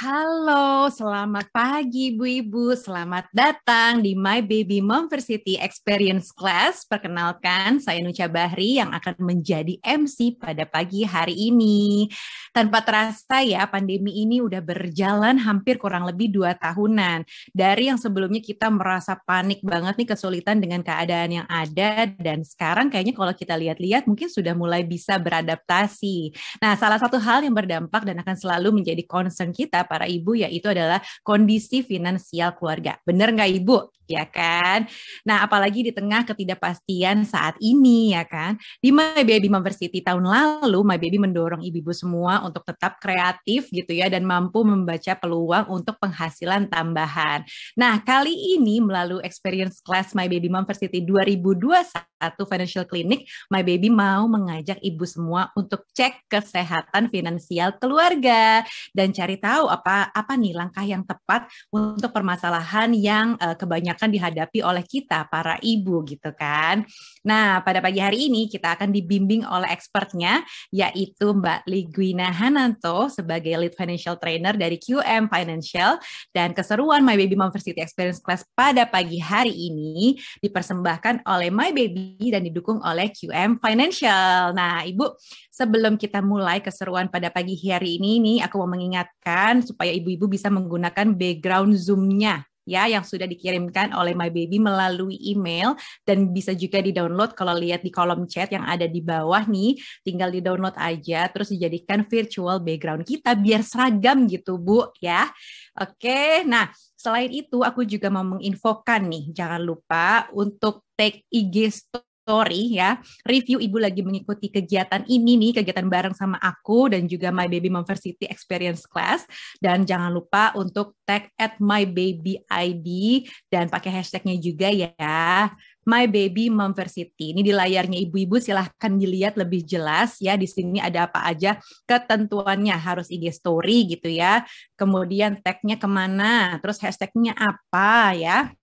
Halo, selamat pagi Ibu-Ibu. Selamat datang di My Baby Momversity Experience Class. Perkenalkan, saya Nucha Bahri yang akan menjadi MC pada pagi hari ini. Tanpa terasa ya, pandemi ini udah berjalan hampir kurang lebih 2 tahunan. Dari yang sebelumnya kita merasa panik banget nih, kesulitan dengan keadaan yang ada, dan sekarang kayaknya kalau kita lihat-lihat mungkin sudah mulai bisa beradaptasi. Nah, salah satu hal yang berdampak dan akan selalu menjadi concern kita para ibu yaitu adalah kondisi finansial keluarga. Bener nggak Ibu? Ya kan? Nah, apalagi di tengah ketidakpastian saat ini ya kan. Di My Baby Momversity tahun lalu, My Baby mendorong ibu-ibu semua untuk tetap kreatif gitu ya dan mampu membaca peluang untuk penghasilan tambahan. Nah, kali ini melalui experience class My Baby Momversity 2021 Financial Clinic, My Baby mau mengajak ibu semua untuk cek kesehatan finansial keluarga dan cari tahu apa nih langkah yang tepat untuk permasalahan yang kebanyakan dihadapi oleh kita para ibu gitu kan. Nah, pada pagi hari ini kita akan dibimbing oleh expertnya yaitu Mbak Ligwina Hananto sebagai Lead Financial Trainer dari QM Financial, dan keseruan My Baby Momversity Experience Class pada pagi hari ini dipersembahkan oleh My Baby dan didukung oleh QM Financial. Nah, Ibu, sebelum kita mulai keseruan pada pagi hari ini nih, aku mau mengingatkan supaya ibu-ibu bisa menggunakan background Zoom-nya ya yang sudah dikirimkan oleh My Baby melalui email, dan bisa juga di-download kalau lihat di kolom chat yang ada di bawah nih, tinggal di-download aja terus dijadikan virtual background kita biar seragam gitu Bu ya. Oke, nah selain itu aku juga mau menginfokan nih, jangan lupa untuk tag IG story ya, review ibu lagi mengikuti kegiatan ini nih, kegiatan bareng sama aku dan juga My Baby Momversity Experience Class, dan jangan lupa untuk tag @mybabyid dan pakai hashtagnya juga ya, My Baby Momversity. Ini di layarnya ibu-ibu, silahkan dilihat lebih jelas ya, di sini ada apa aja ketentuannya, harus IG story gitu ya, kemudian tagnya kemana, terus hashtagnya apa ya.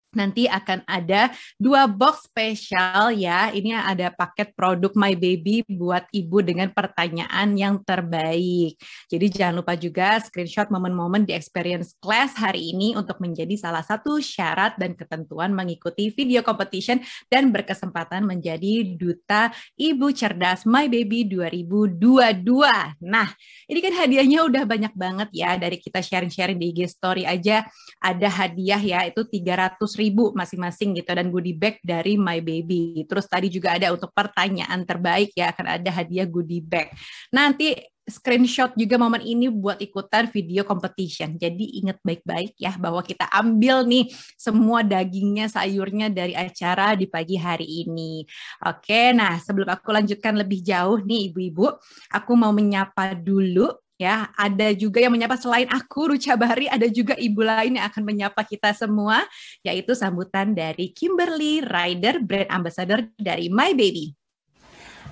Nanti akan ada 2 box spesial ya. Ini ada paket produk My Baby buat ibu dengan pertanyaan yang terbaik. Jadi jangan lupa juga screenshot momen-momen di experience class hari ini untuk menjadi salah satu syarat dan ketentuan mengikuti video competition dan berkesempatan menjadi duta Ibu Cerdas My Baby 2022. Nah, ini kan hadiahnya udah banyak banget ya, dari kita sharing-sharing di IG story aja ada hadiah ya, itu 300.000 masing-masing gitu, dan goodie bag dari My Baby. Terus tadi juga ada untuk pertanyaan terbaik ya, akan ada hadiah goodie bag. Nanti screenshot juga momen ini buat ikutan video competition. Jadi ingat baik-baik ya bahwa kita ambil nih semua dagingnya, sayurnya dari acara di pagi hari ini. Oke, nah sebelum aku lanjutkan lebih jauh nih ibu-ibu, aku mau menyapa dulu ya, ada juga yang menyapa selain aku, Nucha Bahri, ada juga ibu lain yang akan menyapa kita semua, yaitu sambutan dari Kimberly Rider, Brand Ambassador dari My Baby.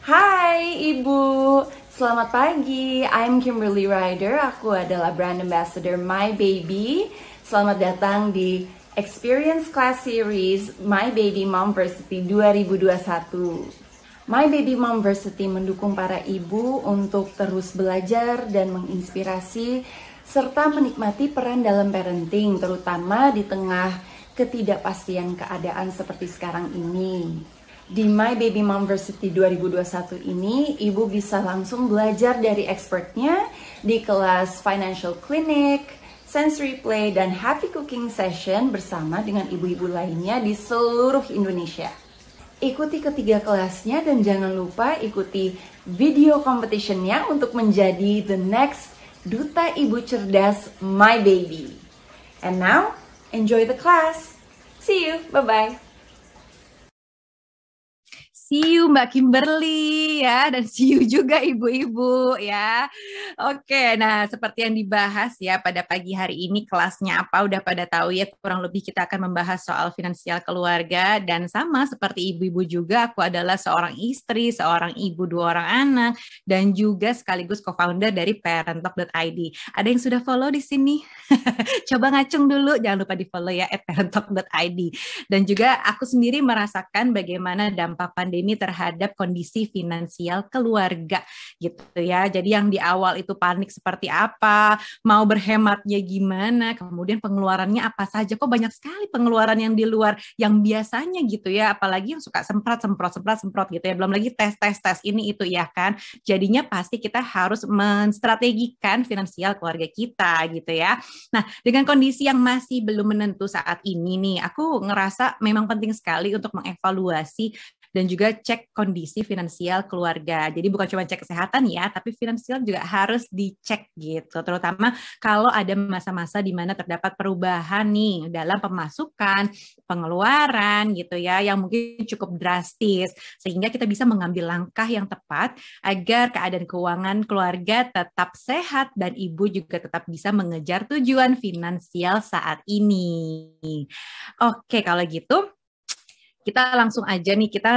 Hai Ibu, selamat pagi. I'm Kimberly Rider, aku adalah Brand Ambassador My Baby. Selamat datang di Experience Class Series My Baby Momversity 2021. My Baby Momversity mendukung para ibu untuk terus belajar dan menginspirasi serta menikmati peran dalam parenting, terutama di tengah ketidakpastian keadaan seperti sekarang ini. Di My Baby Momversity 2021 ini, ibu bisa langsung belajar dari expertnya di kelas Financial Clinic, Sensory Play, dan Happy Cooking Session bersama dengan ibu-ibu lainnya di seluruh Indonesia. Ikuti ketiga kelasnya dan jangan lupa ikuti video competitionnya untuk menjadi the next Duta Ibu Cerdas My Baby. And now, enjoy the class. See you, bye-bye. See you Mbak Kimberly ya, dan see you juga ibu-ibu ya. Oke, nah seperti yang dibahas ya pada pagi hari ini, kelasnya apa udah pada tahu ya, kurang lebih kita akan membahas soal finansial keluarga, dan sama seperti ibu-ibu juga, aku adalah seorang istri, seorang ibu 2 orang anak, dan juga sekaligus co-founder dari parentalk.id. Ada yang sudah follow di sini? Coba ngacung dulu, jangan lupa di follow ya @parentalk.id. Dan juga aku sendiri merasakan bagaimana dampak pandemi Deni terhadap kondisi finansial keluarga gitu ya. Jadi yang di awal itu panik seperti apa, mau berhematnya gimana, kemudian pengeluarannya apa saja, kok banyak sekali pengeluaran yang di luar yang biasanya gitu ya, apalagi yang suka semprot gitu ya, belum lagi tes ini itu ya kan. Jadinya pasti kita harus menstrategikan finansial keluarga kita gitu ya. Nah, dengan kondisi yang masih belum menentu saat ini nih, aku ngerasa memang penting sekali untuk mengevaluasi dan juga cek kondisi finansial keluarga. Jadi bukan cuma cek kesehatan ya, tapi finansial juga harus dicek gitu. Terutama kalau ada masa-masa di mana terdapat perubahan nih dalam pemasukan, pengeluaran gitu ya, yang mungkin cukup drastis. Sehingga kita bisa mengambil langkah yang tepat agar keadaan keuangan keluarga tetap sehat dan ibu juga tetap bisa mengejar tujuan finansial saat ini. Oke, kalau gitu kita langsung aja nih, kita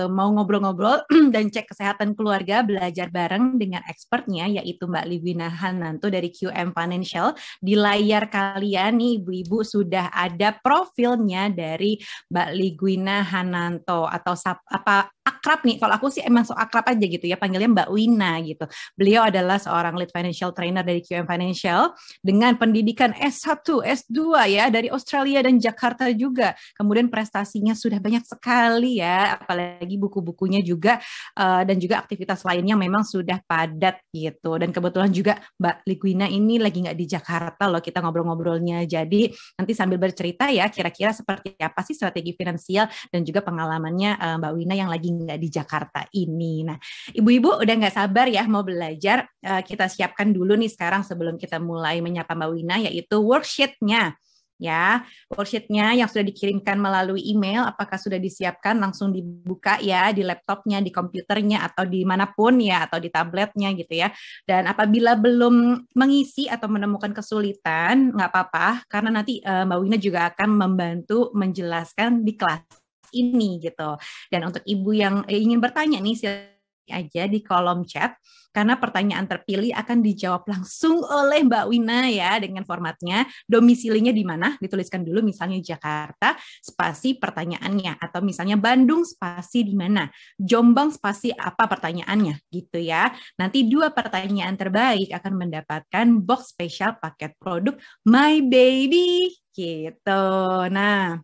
mau ngobrol-ngobrol dan cek kesehatan keluarga, belajar bareng dengan expertnya, yaitu Mbak Ligwina Hananto dari QM Financial. Di layar kalian nih, ibu-ibu sudah ada profilnya dari Mbak Ligwina Hananto, atau apa akrab nih, kalau aku sih emang so akrab aja gitu ya, panggilnya Mbak Wina gitu. Beliau adalah seorang lead financial trainer dari QM Financial dengan pendidikan S1, S2 ya, dari Australia dan Jakarta juga. Kemudian prestasinya sudah banyak sekali ya, apalagi buku-bukunya juga dan juga aktivitas lainnya memang sudah padat gitu. Dan kebetulan juga Mbak Ligwina ini lagi nggak di Jakarta loh, kita ngobrol-ngobrolnya. Jadi nanti sambil bercerita ya, kira-kira seperti apa sih strategi finansial dan juga pengalamannya Mbak Wina yang lagi nggak di Jakarta ini. Nah, ibu-ibu udah nggak sabar ya mau belajar. Kita siapkan dulu nih sekarang sebelum kita mulai menyapa Mbak Wina, yaitu worksheet-nya. Ya, worksheet-nya yang sudah dikirimkan melalui email, apakah sudah disiapkan, langsung dibuka ya di laptopnya, di komputernya, atau dimanapun ya, atau di tabletnya gitu ya. Dan apabila belum mengisi atau menemukan kesulitan, nggak apa-apa, karena nanti Mbak Wina juga akan membantu menjelaskan di kelas ini gitu. Dan untuk ibu yang ingin bertanya nih, silakan aja di kolom chat, karena pertanyaan terpilih akan dijawab langsung oleh Mbak Wina ya, dengan formatnya domisilinya di mana, dituliskan dulu misalnya Jakarta spasi pertanyaannya, atau misalnya Bandung spasi di mana, Jombang spasi apa pertanyaannya gitu ya. Nanti 2 pertanyaan terbaik akan mendapatkan box spesial paket produk My Baby gitu. Nah,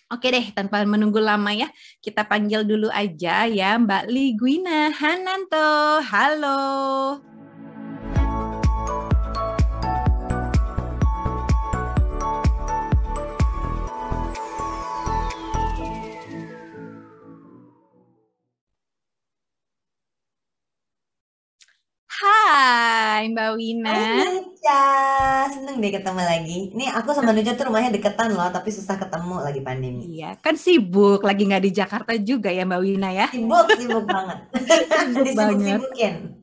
oke deh, tanpa menunggu lama ya, kita panggil dulu aja ya Mbak Ligwina Hananto. Halo. Hai Mbak Wina. Hai Nuca, seneng deh ketemu lagi. Ini aku sama Nuca tuh rumahnya deketan loh, tapi susah ketemu lagi pandemi. Iya, kan sibuk, lagi nggak di Jakarta juga ya Mbak Wina ya. Sibuk banget. Disibuk-sibukin.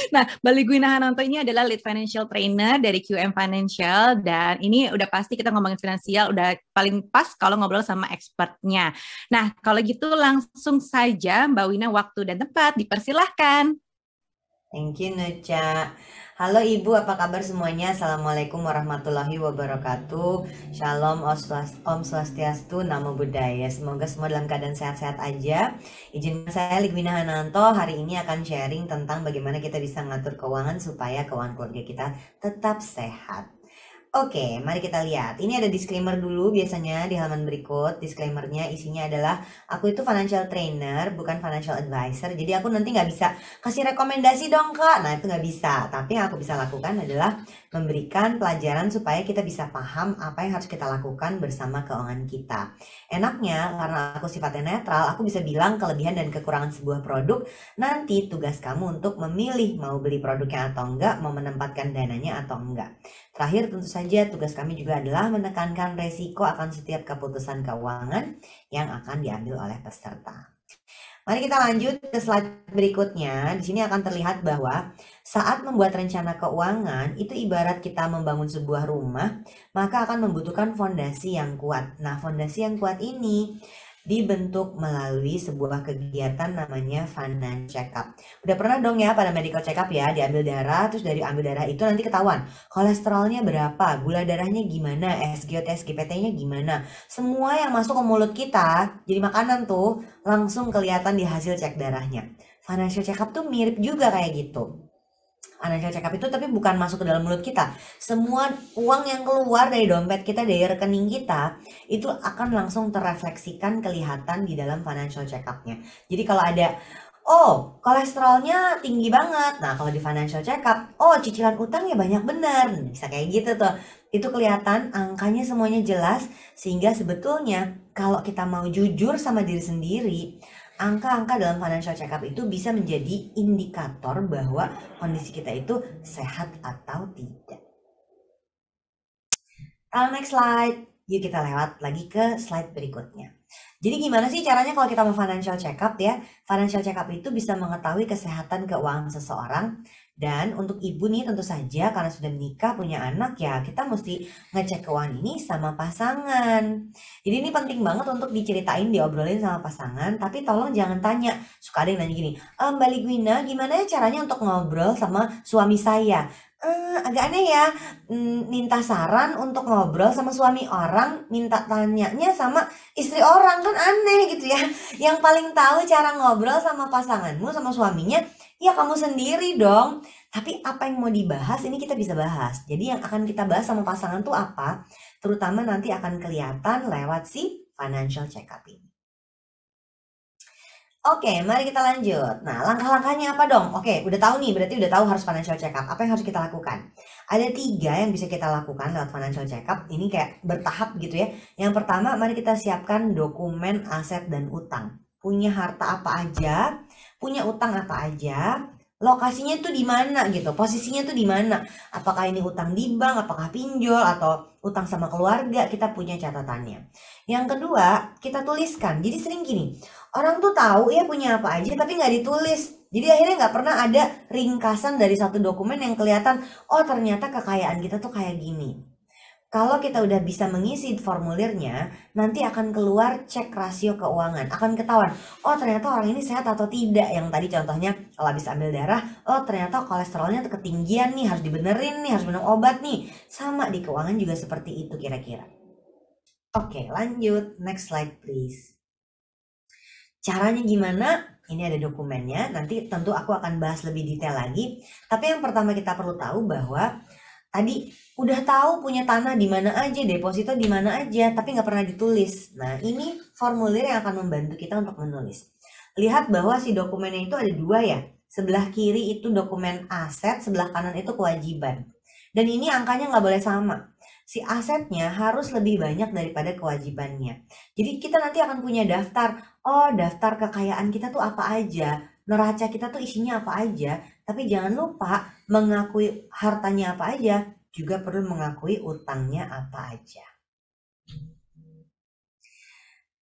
Nah, Mbak Ligwina Hananto ini adalah lead financial trainer dari QM Financial, dan ini udah pasti kita ngomongin finansial, udah paling pas kalau ngobrol sama expertnya. Nah, kalau gitu langsung saja Mbak Wina, waktu dan tempat dipersilahkan. Thank you Nuca. Halo Ibu, apa kabar semuanya? Assalamualaikum warahmatullahi wabarakatuh. Shalom, Om Swastiastu, Namo Buddhaya. Semoga semua dalam keadaan sehat-sehat aja. Izinkan saya Ligwina Hananto hari ini akan sharing tentang bagaimana kita bisa ngatur keuangan supaya keuangan keluarga kita tetap sehat. Oke, mari kita lihat. Ini ada disclaimer dulu biasanya di halaman berikut. Disclaimernya isinya adalah aku itu financial trainer, bukan financial advisor. Jadi aku nanti nggak bisa kasih rekomendasi dong Kak. Nah itu nggak bisa. Tapi yang aku bisa lakukan adalah memberikan pelajaran supaya kita bisa paham apa yang harus kita lakukan bersama keuangan kita. Enaknya karena aku sifatnya netral, aku bisa bilang kelebihan dan kekurangan sebuah produk. Nanti tugas kamu untuk memilih mau beli produknya atau enggak, mau menempatkan dananya atau enggak. Terakhir tentu saja tugas kami juga adalah menekankan resiko akan setiap keputusan keuangan yang akan diambil oleh peserta. Mari kita lanjut ke slide berikutnya. Di sini akan terlihat bahwa saat membuat rencana keuangan itu ibarat kita membangun sebuah rumah, maka akan membutuhkan fondasi yang kuat. Nah, fondasi yang kuat ini dibentuk melalui sebuah kegiatan namanya financial check-up. Udah pernah dong ya pada medical check-up ya, diambil darah, terus dari ambil darah itu nanti ketahuan kolesterolnya berapa, gula darahnya gimana, SGOT, SGPT-nya gimana. Semua yang masuk ke mulut kita jadi makanan tuh langsung kelihatan di hasil cek darahnya. Financial check-up tuh mirip juga kayak gitu. Financial check-up itu tapi bukan masuk ke dalam mulut kita. Semua uang yang keluar dari dompet kita, dari rekening kita, itu akan langsung terrefleksikan kelihatan di dalam financial check-up-nya. Jadi kalau ada, oh kolesterolnya tinggi banget. Nah kalau di financial check-up, oh cicilan utangnya banyak bener. Bisa kayak gitu tuh. Itu kelihatan angkanya semuanya jelas. Sehingga sebetulnya kalau kita mau jujur sama diri sendiri, angka-angka dalam financial check-up itu bisa menjadi indikator bahwa kondisi kita itu sehat atau tidak. Next slide. Yuk kita lewat lagi ke slide berikutnya. Jadi gimana sih caranya kalau kita mau financial check-up ya? Financial check-up itu bisa mengetahui kesehatan keuangan seseorang. Dan untuk ibu nih tentu saja karena sudah menikah punya anak ya kita mesti ngecek keuangan ini sama pasangan. Jadi ini penting banget untuk diceritain, diobrolin sama pasangan. Tapi tolong jangan tanya. Suka ada yang nanya gini, Mbak Ligwina gimana ya caranya untuk ngobrol sama suami saya? Agak aneh ya, minta saran untuk ngobrol sama suami orang, minta tanyanya sama istri orang, kan aneh gitu ya. Yang paling tahu cara ngobrol sama pasanganmu, sama suaminya, ya kamu sendiri dong. Tapi apa yang mau dibahas ini kita bisa bahas. Jadi yang akan kita bahas sama pasangan tuh apa? Terutama nanti akan kelihatan lewat si financial check-up ini. Oke, mari kita lanjut. Nah, langkah-langkahnya apa dong? Oke, udah tahu nih, berarti udah tahu harus financial check-up. Apa yang harus kita lakukan? Ada 3 yang bisa kita lakukan lewat financial check-up. Ini kayak bertahap gitu ya. Yang pertama, mari kita siapkan dokumen aset dan utang. Punya harta apa aja, punya utang apa aja, lokasinya tuh di mana gitu, posisinya tuh di mana. Apakah ini utang di bank, apakah pinjol, atau utang sama keluarga, kita punya catatannya. Yang kedua, kita tuliskan. Jadi sering gini, orang tuh tahu ya punya apa aja tapi nggak ditulis. Jadi akhirnya nggak pernah ada ringkasan dari satu dokumen yang kelihatan, oh ternyata kekayaan kita tuh kayak gini. Kalau kita udah bisa mengisi formulirnya, nanti akan keluar cek rasio keuangan. Akan ketahuan, oh ternyata orang ini sehat atau tidak. Yang tadi contohnya, kalau habis ambil darah, oh ternyata kolesterolnya ketinggian nih, harus dibenerin nih, harus minum obat nih. Sama di keuangan juga seperti itu kira-kira. Oke, lanjut. Next slide please. Caranya gimana? Ini ada dokumennya, nanti tentu aku akan bahas lebih detail lagi. Tapi yang pertama kita perlu tahu bahwa tadi udah tahu punya tanah di mana aja, deposito di mana aja, tapi nggak pernah ditulis. Nah, ini formulir yang akan membantu kita untuk menulis. Lihat bahwa si dokumennya itu ada 2 ya. Sebelah kiri itu dokumen aset, sebelah kanan itu kewajiban. Dan ini angkanya nggak boleh sama. Si asetnya harus lebih banyak daripada kewajibannya. Jadi kita nanti akan punya daftar. Oh, daftar kekayaan kita tuh apa aja. Neraca kita tuh isinya apa aja. Tapi jangan lupa mengakui hartanya apa aja. Juga perlu mengakui utangnya apa aja.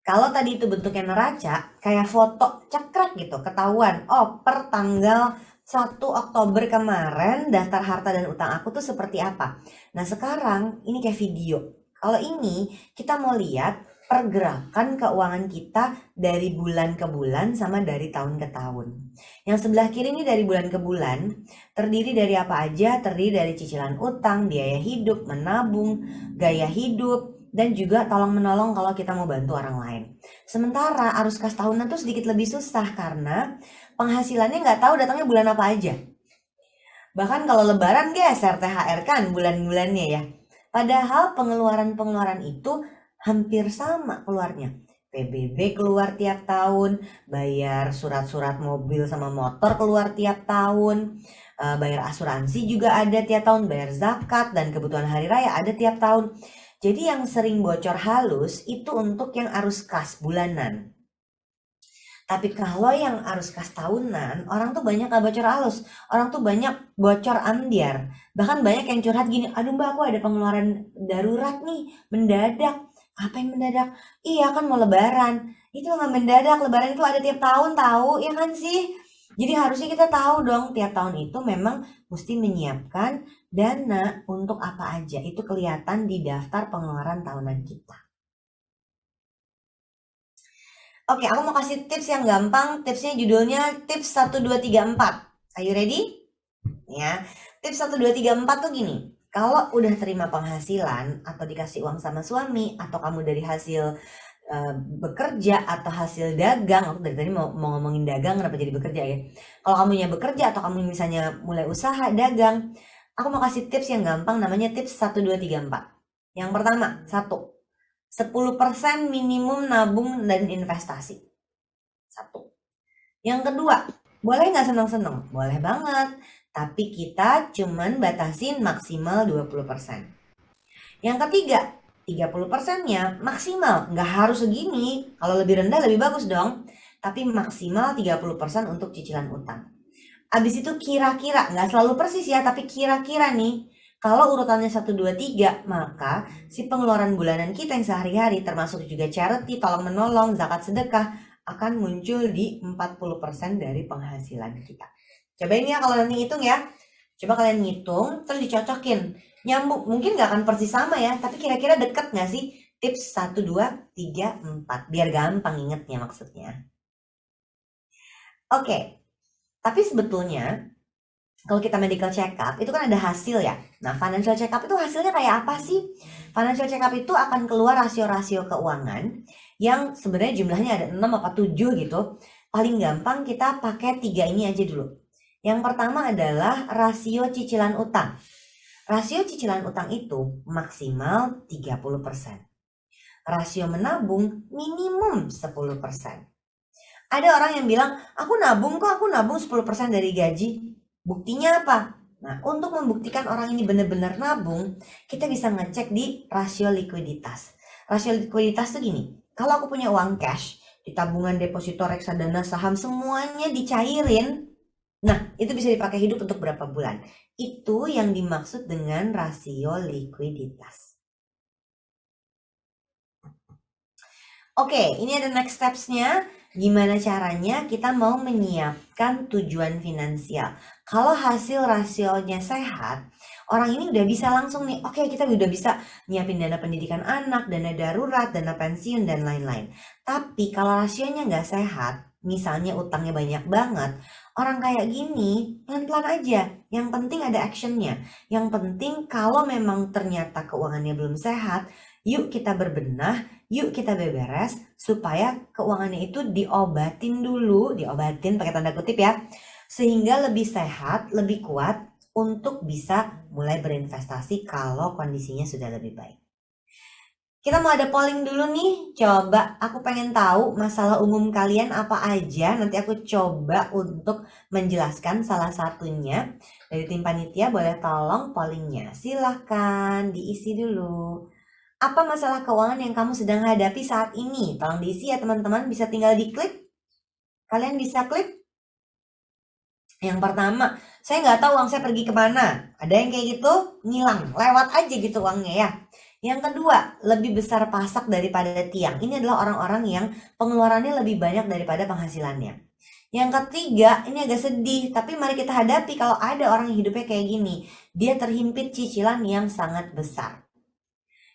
Kalau tadi itu bentuknya neraca, kayak foto cekrek gitu, ketahuan. Oh, per tanggal 1 Oktober kemarin daftar harta dan utang aku tuh seperti apa. Nah sekarang ini kayak video. Kalau ini kita mau lihat pergerakan keuangan kita dari bulan ke bulan sama dari tahun ke tahun. Yang sebelah kiri ini dari bulan ke bulan, terdiri dari apa aja? Terdiri dari cicilan utang, biaya hidup, menabung, gaya hidup, dan juga tolong menolong kalau kita mau bantu orang lain. Sementara arus kas tahunan tuh sedikit lebih susah karena penghasilannya nggak tahu datangnya bulan apa aja. Bahkan kalau lebaran geser THR kan bulan-bulannya ya. Padahal pengeluaran-pengeluaran itu hampir sama keluarnya. PBB keluar tiap tahun, bayar surat-surat mobil sama motor keluar tiap tahun, bayar asuransi juga ada tiap tahun, bayar zakat dan kebutuhan hari raya ada tiap tahun. Jadi yang sering bocor halus itu untuk yang arus kas bulanan. Tapi kalau yang arus kas tahunan, orang tuh banyak gak bocor halus. Orang tuh banyak bocor ambiar. Bahkan banyak yang curhat gini, aduh mbak aku ada pengeluaran darurat nih, mendadak. Apa yang mendadak? Iya kan mau lebaran. Itu gak mendadak, lebaran itu ada tiap tahun tahu, ya kan sih? Jadi harusnya kita tahu dong tiap tahun itu memang mesti menyiapkan dana untuk apa aja. Itu kelihatan di daftar pengeluaran tahunan kita. Oke, aku mau kasih tips yang gampang. Tipsnya judulnya tips 1, 2, 3, 4. Are you ready? Ya, tips 1, 2, 3, 4 tuh gini. Kalau udah terima penghasilan atau dikasih uang sama suami, atau kamu dari hasil bekerja atau hasil dagang, aku dari tadi mau ngomongin dagang, kenapa jadi bekerja ya? Kalau kamunya bekerja atau kamu misalnya mulai usaha dagang, aku mau kasih tips yang gampang, namanya tips 1, 2, 3, 4. Yang pertama, 10% minimum nabung dan investasi. 1. Yang kedua, boleh nggak seneng-seneng? Boleh banget, tapi kita cuman batasin maksimal 20%. Yang ketiga, 30%-nya maksimal, nggak harus segini. Kalau lebih rendah lebih bagus dong. Tapi maksimal 30% untuk cicilan utang. Abis itu kira-kira, nggak selalu persis ya, tapi kira-kira nih, kalau urutannya 1, 2, 3, maka si pengeluaran bulanan kita yang sehari-hari, termasuk juga charity, tolong menolong, zakat sedekah, akan muncul di 40% dari penghasilan kita. Cobain ya kalau nanti ngitung ya. Coba kalian ngitung, terus dicocokin. Nyambung, mungkin nggak akan persis sama ya, tapi kira-kira deket nggak sih? Tips 1, 2, 3, 4. Biar gampang ingetnya maksudnya. Oke, tapi sebetulnya kalau kita medical check up, itu kan ada hasil ya. Nah, financial check up itu hasilnya kayak apa sih? Financial check up itu akan keluar rasio-rasio keuangan yang sebenarnya jumlahnya ada 6 apa 7 gitu. Paling gampang kita pakai 3 ini aja dulu. Yang pertama adalah rasio cicilan utang. Rasio cicilan utang itu maksimal 30%. Rasio menabung minimum 10%. Ada orang yang bilang, aku nabung 10% dari gaji. Buktinya apa? Nah, untuk membuktikan orang ini benar-benar nabung, kita bisa ngecek di rasio likuiditas. Rasio likuiditas tuh gini, kalau aku punya uang cash, di tabungan, deposito, reksadana, saham, semuanya dicairin, nah itu bisa dipakai hidup untuk berapa bulan. Itu yang dimaksud dengan rasio likuiditas. Oke, ini ada next steps-nya. Gimana caranya kita mau menyiapkan tujuan finansial. Kalau hasil rasionya sehat, orang ini udah bisa langsung nih, oke, kita udah bisa nyiapin dana pendidikan anak, dana darurat, dana pensiun, dan lain-lain. Tapi kalau rasionya nggak sehat, misalnya utangnya banyak banget, orang kayak gini pelan-pelan aja. Yang penting ada actionnya. Yang penting kalau memang ternyata keuangannya belum sehat, yuk kita berbenah, yuk kita beberes supaya keuangannya itu diobatin dulu, diobatin pakai tanda kutip ya, sehingga lebih sehat, lebih kuat untuk bisa mulai berinvestasi kalau kondisinya sudah lebih baik. Kita mau ada polling dulu nih, coba aku pengen tahu masalah umum kalian apa aja, nanti aku coba untuk menjelaskan salah satunya. Dari tim panitia boleh tolong pollingnya, silahkan diisi dulu. Apa masalah keuangan yang kamu sedang hadapi saat ini? Tolong diisi ya teman-teman, bisa tinggal diklik. Kalian bisa klik. Yang pertama, saya nggak tahu uang saya pergi kemana. Ada yang kayak gitu, ngilang, lewat aja gitu uangnya ya. Yang kedua, lebih besar pasak daripada tiang. Ini adalah orang-orang yang pengeluarannya lebih banyak daripada penghasilannya. Yang ketiga, ini agak sedih, tapi mari kita hadapi kalau ada orang yang hidupnya kayak gini. Dia terhimpit cicilan yang sangat besar.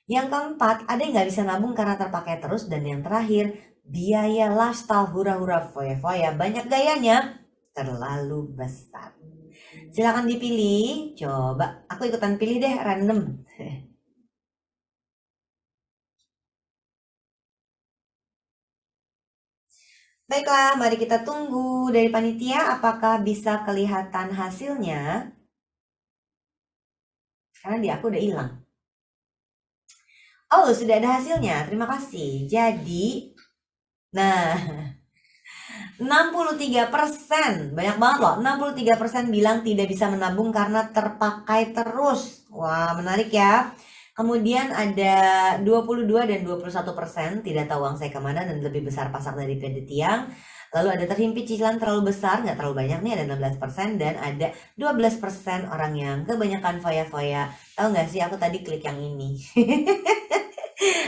Yang keempat, ada yang nggak bisa nabung karena terpakai terus. Dan yang terakhir, biaya lifestyle hura-hura foya-foya banyak gayanya terlalu besar. Silakan dipilih. Coba, aku ikutan pilih deh, random. Baiklah, mari kita tunggu dari panitia apakah bisa kelihatan hasilnya. Karena di aku udah hilang. Oh, sudah ada hasilnya. Terima kasih. Jadi, nah, 63%. Banyak banget loh. 63% bilang tidak bisa menabung karena terpakai terus. Wah, menarik ya. Kemudian ada 22 dan 21% tidak tahu uang saya kemana dan lebih besar pasak daripada tiang. Lalu ada terhimpit cicilan terlalu besar, nggak terlalu banyak nih, ada 16%. Dan ada 12% orang yang kebanyakan foya-foya. Tahu nggak sih, aku tadi klik yang ini.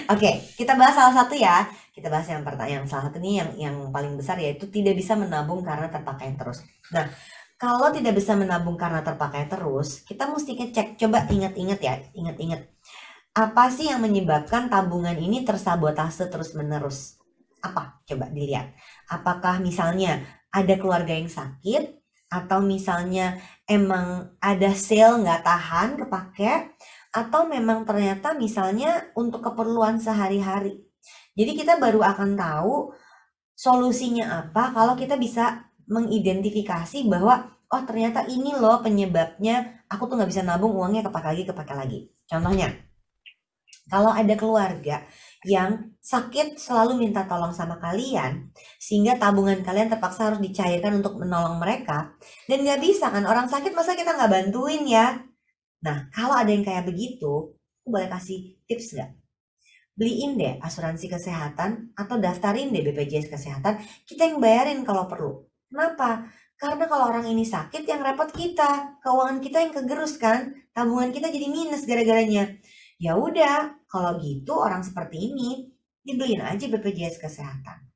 Oke, kita bahas salah satu ya. Kita bahas yang pertanyaan salah satu ini yang paling besar, yaitu tidak bisa menabung karena terpakai terus. Nah, kalau tidak bisa menabung karena terpakai terus, kita mesti ngecek. Coba ingat-ingat ya, ingat-ingat. Apa sih yang menyebabkan tabungan ini tersabotase terus-menerus? Apa? Coba dilihat. Apakah misalnya ada keluarga yang sakit, atau misalnya emang ada sale nggak tahan kepake, atau memang ternyata misalnya untuk keperluan sehari-hari. Jadi kita baru akan tahu solusinya apa kalau kita bisa mengidentifikasi bahwa oh ternyata ini loh penyebabnya aku tuh nggak bisa nabung, uangnya kepake lagi. Contohnya, kalau ada keluarga yang sakit selalu minta tolong sama kalian, sehingga tabungan kalian terpaksa harus dicairkan untuk menolong mereka, dan nggak bisa kan, orang sakit masa kita nggak bantuin ya? Nah, kalau ada yang kayak begitu, aku boleh kasih tips nggak? Beliin deh asuransi kesehatan atau daftarin deh BPJS Kesehatan, kita yang bayarin kalau perlu. Kenapa? Karena kalau orang ini sakit yang repot kita, keuangan kita yang kegerus kan, tabungan kita jadi minus gara-garanya. Ya udah, kalau gitu orang seperti ini dibeliin aja BPJS Kesehatan.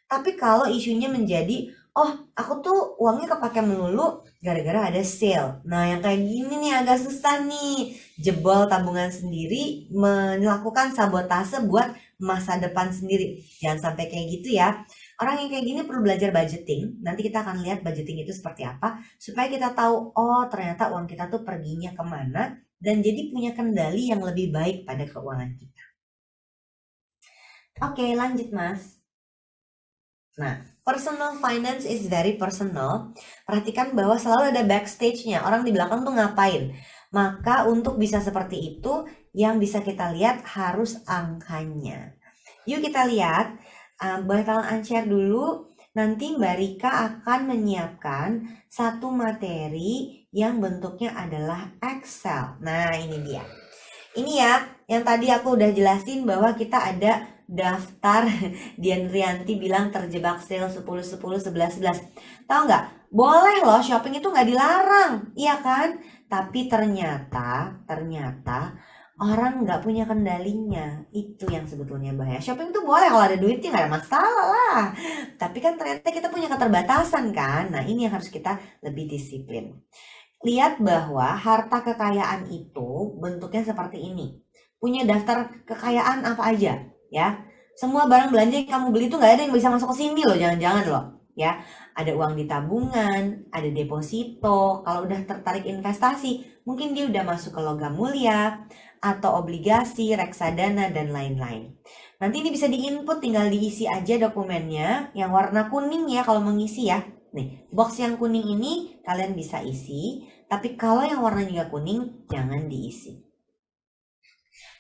Tapi kalau isunya menjadi, oh aku tuh uangnya kepake melulu gara-gara ada sale. Nah yang kayak gini nih agak susah nih. Jebol tabungan sendiri, melakukan sabotase buat masa depan sendiri. Jangan sampai kayak gitu ya. Orang yang kayak gini perlu belajar budgeting. Nanti kita akan lihat budgeting itu seperti apa. Supaya kita tahu, oh ternyata uang kita tuh perginya kemana. Dan jadi punya kendali yang lebih baik pada keuangan kita. Oke, lanjut Mas. Nah, personal finance is very personal. Perhatikan bahwa selalu ada backstage-nya. Orang di belakang tuh ngapain. Maka untuk bisa seperti itu, yang bisa kita lihat harus angkanya. Yuk kita lihat. Boleh kalian unshare dulu. Nanti Mbak Rika akan menyiapkan satu materi yang bentuknya adalah Excel. Nah ini dia. Ini ya, yang tadi aku udah jelasin bahwa kita ada daftar. Dian Rianti bilang terjebak sale 10-10-11-11. Tahu nggak? Boleh loh, shopping itu nggak dilarang, iya kan? Tapi ternyata orang nggak punya kendalinya. Itu yang sebetulnya bahaya. Shopping tuh boleh kalau ada duitnya, nggak ada masalah lah. Tapi kan ternyata kita punya keterbatasan kan. Nah ini yang harus kita lebih disiplin. Lihat bahwa harta kekayaan itu bentuknya seperti ini. Punya daftar kekayaan apa aja ya. Semua barang belanja yang kamu beli itu nggak ada yang bisa masuk ke sini loh. Jangan-jangan loh ya. Ada uang di tabungan, ada deposito. Kalau udah tertarik investasi, mungkin dia udah masuk ke logam mulia atau obligasi, reksadana, dan lain-lain. Nanti ini bisa diinput, tinggal diisi aja dokumennya. Yang warna kuning ya kalau mengisi ya. Nih, box yang kuning ini kalian bisa isi. Tapi kalau yang warnanya nggak kuning, jangan diisi.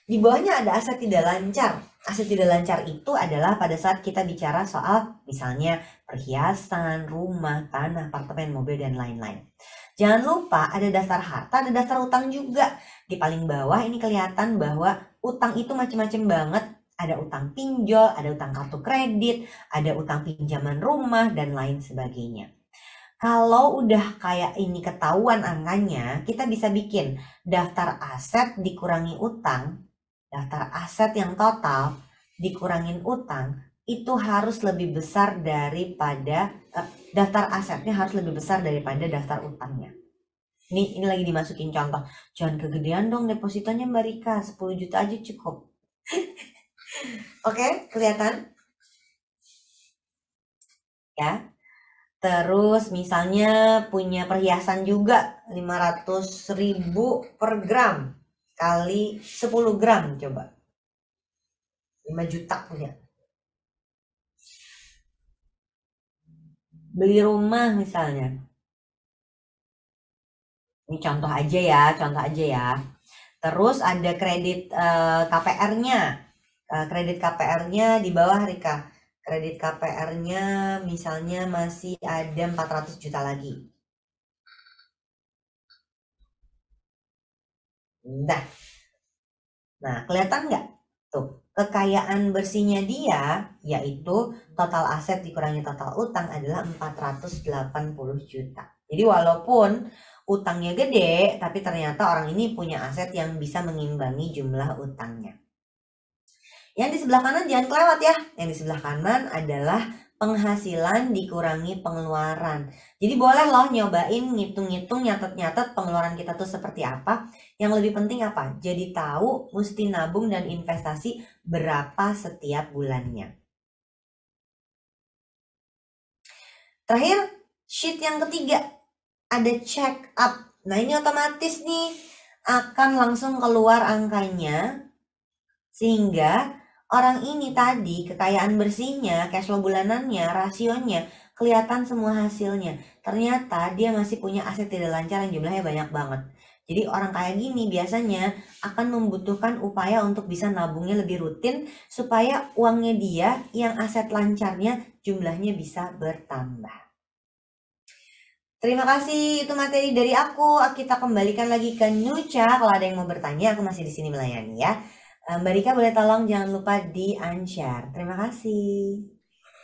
Di bawahnya ada aset tidak lancar. Aset tidak lancar itu adalah pada saat kita bicara soal misalnya perhiasan, rumah, tanah, apartemen, mobil, dan lain-lain. Jangan lupa ada daftar harta, ada daftar utang juga. Di paling bawah ini kelihatan bahwa utang itu macam-macam banget. Ada utang pinjol, ada utang kartu kredit, ada utang pinjaman rumah, dan lain sebagainya. Kalau udah kayak ini ketahuan angkanya, kita bisa bikin daftar aset dikurangi utang. Daftar aset yang total dikurangin utang itu harus lebih besar daripada daftar asetnya harus lebih besar daripada daftar utangnya. Ini lagi dimasukin contoh. Jangan kegedean dong depositonya Mbak Rika, 10 juta aja cukup. Oke, kelihatan? Ya. Terus misalnya punya perhiasan juga 500.000 per gram. Kali 10 gram coba. 5 juta punya. Beli rumah misalnya. Ini contoh aja ya. Terus ada kredit KPR-nya. Kredit KPR-nya di bawah Rika. Kredit KPR-nya misalnya masih ada 400 juta lagi. Nah, kelihatan nggak? Tuh, kekayaan bersihnya dia, yaitu total aset dikurangi total utang adalah 480 juta. Jadi walaupun utangnya gede, tapi ternyata orang ini punya aset yang bisa mengimbangi jumlah utangnya. Yang di sebelah kanan jangan kelewat ya. Yang di sebelah kanan adalah penghasilan dikurangi pengeluaran. Jadi boleh loh nyobain ngitung-ngitung, nyatet-nyatet pengeluaran kita tuh seperti apa. Yang lebih penting apa? Jadi tahu mesti nabung dan investasi berapa setiap bulannya. Terakhir, sheet yang ketiga, ada check up. Nah, ini otomatis nih akan langsung keluar angkanya, sehingga orang ini tadi kekayaan bersihnya, cash flow bulanannya, rasionya, kelihatan semua hasilnya. Ternyata dia masih punya aset tidak lancar yang jumlahnya banyak banget. Jadi orang kaya gini biasanya akan membutuhkan upaya untuk bisa nabungnya lebih rutin supaya uangnya dia yang aset lancarnya jumlahnya bisa bertambah. Terima kasih, itu materi dari aku. Kita kembalikan lagi ke Nucha. Kalau ada yang mau bertanya, aku masih di sini melayani ya. Mbak Rika boleh tolong jangan lupa di unshare. Terima kasih.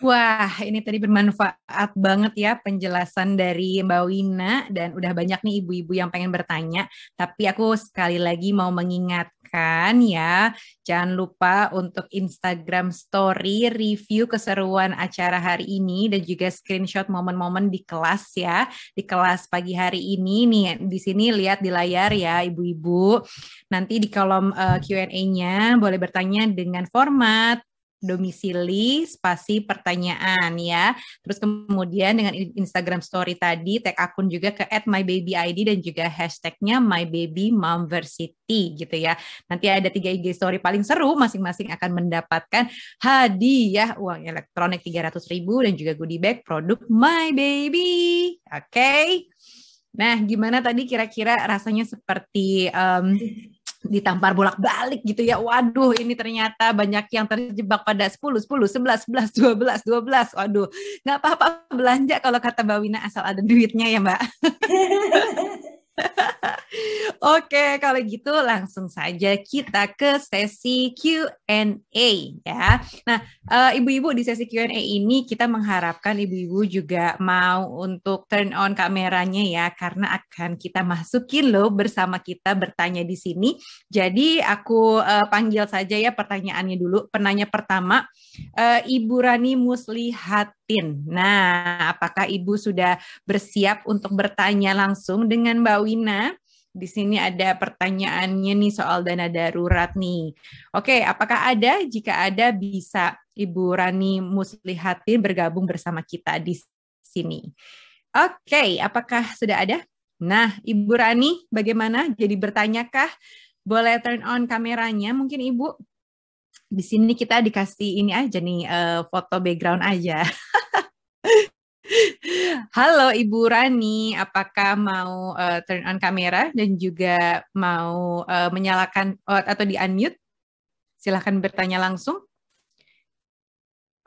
Wah, ini tadi bermanfaat banget ya penjelasan dari Mbak Wina, dan udah banyak nih ibu-ibu yang pengen bertanya. Tapi aku sekali lagi mau mengingatkan ya, jangan lupa untuk Instagram Story review keseruan acara hari ini dan juga screenshot momen-momen di kelas ya, di kelas pagi hari ini nih. Di sini lihat di layar ya ibu-ibu. Nanti di kolom Q&A-nya boleh bertanya dengan format domisili spasi pertanyaan ya. Terus kemudian dengan Instagram story tadi tag akun juga ke @mybabyid dan juga hashtagnya mybabyMomversity gitu ya. Nanti ada 3 IG story paling seru, masing-masing akan mendapatkan hadiah uang elektronik 300.000 dan juga goodie bag produk My Baby. Oke. Nah, gimana tadi kira-kira rasanya seperti ditampar bolak-balik gitu ya. Waduh, ini ternyata banyak yang terjebak pada 10, 10, 11, 11, 12, 12. Waduh, nggak apa-apa belanja kalau kata Mbak Wina asal ada duitnya ya Mbak. Oke, kalau gitu langsung saja kita ke sesi Q&A ya. Nah, ibu-ibu di sesi Q&A ini kita mengharapkan ibu-ibu juga mau untuk turn on kameranya ya, karena akan kita masukin loh bersama kita bertanya di sini. Jadi aku panggil saja ya pertanyaannya dulu. Penanya pertama, Ibu Rani Muslihatin. Nah, apakah Ibu sudah bersiap untuk bertanya langsung dengan Mbak Wina? Di sini ada pertanyaannya nih soal dana darurat nih. Oke, apakah ada? Jika ada bisa Ibu Rani Muslihatin bergabung bersama kita di sini. Oke, apakah sudah ada? Nah, Ibu Rani bagaimana? Jadi bertanyakah? Boleh turn on kameranya mungkin Ibu? Di sini kita dikasih ini aja nih, foto background aja. Halo Ibu Rani, apakah mau turn on kamera dan juga mau menyalakan atau di-unmute? Silahkan bertanya langsung.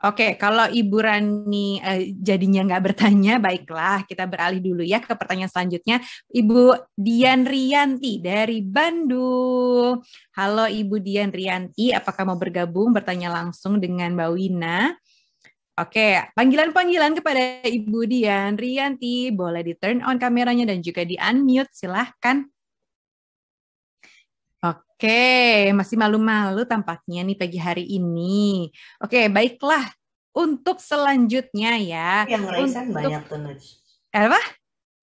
Oke, kalau Ibu Rani jadinya nggak bertanya, baiklah kita beralih dulu ya ke pertanyaan selanjutnya. Ibu Dian Rianti dari Bandung. Halo Ibu Dian Rianti, apakah mau bergabung bertanya langsung dengan Mbak Wina? Oke, panggilan-panggilan kepada Ibu Dian Rianti, boleh di turn on kameranya dan juga di unmute, silahkan. Oke, masih malu-malu tampaknya nih pagi hari ini. Oke, baiklah. Untuk selanjutnya ya. Yang resen banyak tuh, Nuj. Apa?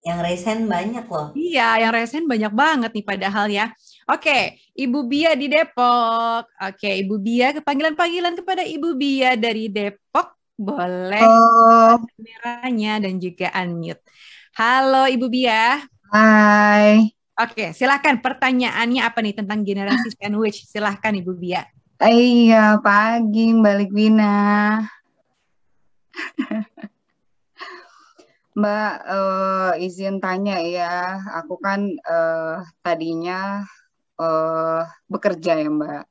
Yang resen banyak loh. Iya, yang resen banyak banget nih padahal ya. Oke, Ibu Bia di Depok. Oke, Ibu Bia, panggilan-panggilan kepada Ibu Bia dari Depok. Boleh kameranya dan juga unmute. Halo Ibu Bia. Hai. Oke, silakan pertanyaannya apa nih tentang generasi sandwich? Silahkan Ibu Bia. Iya, pagi Mbak Likwina. Mbak, izin tanya ya. Aku kan tadinya bekerja ya Mbak.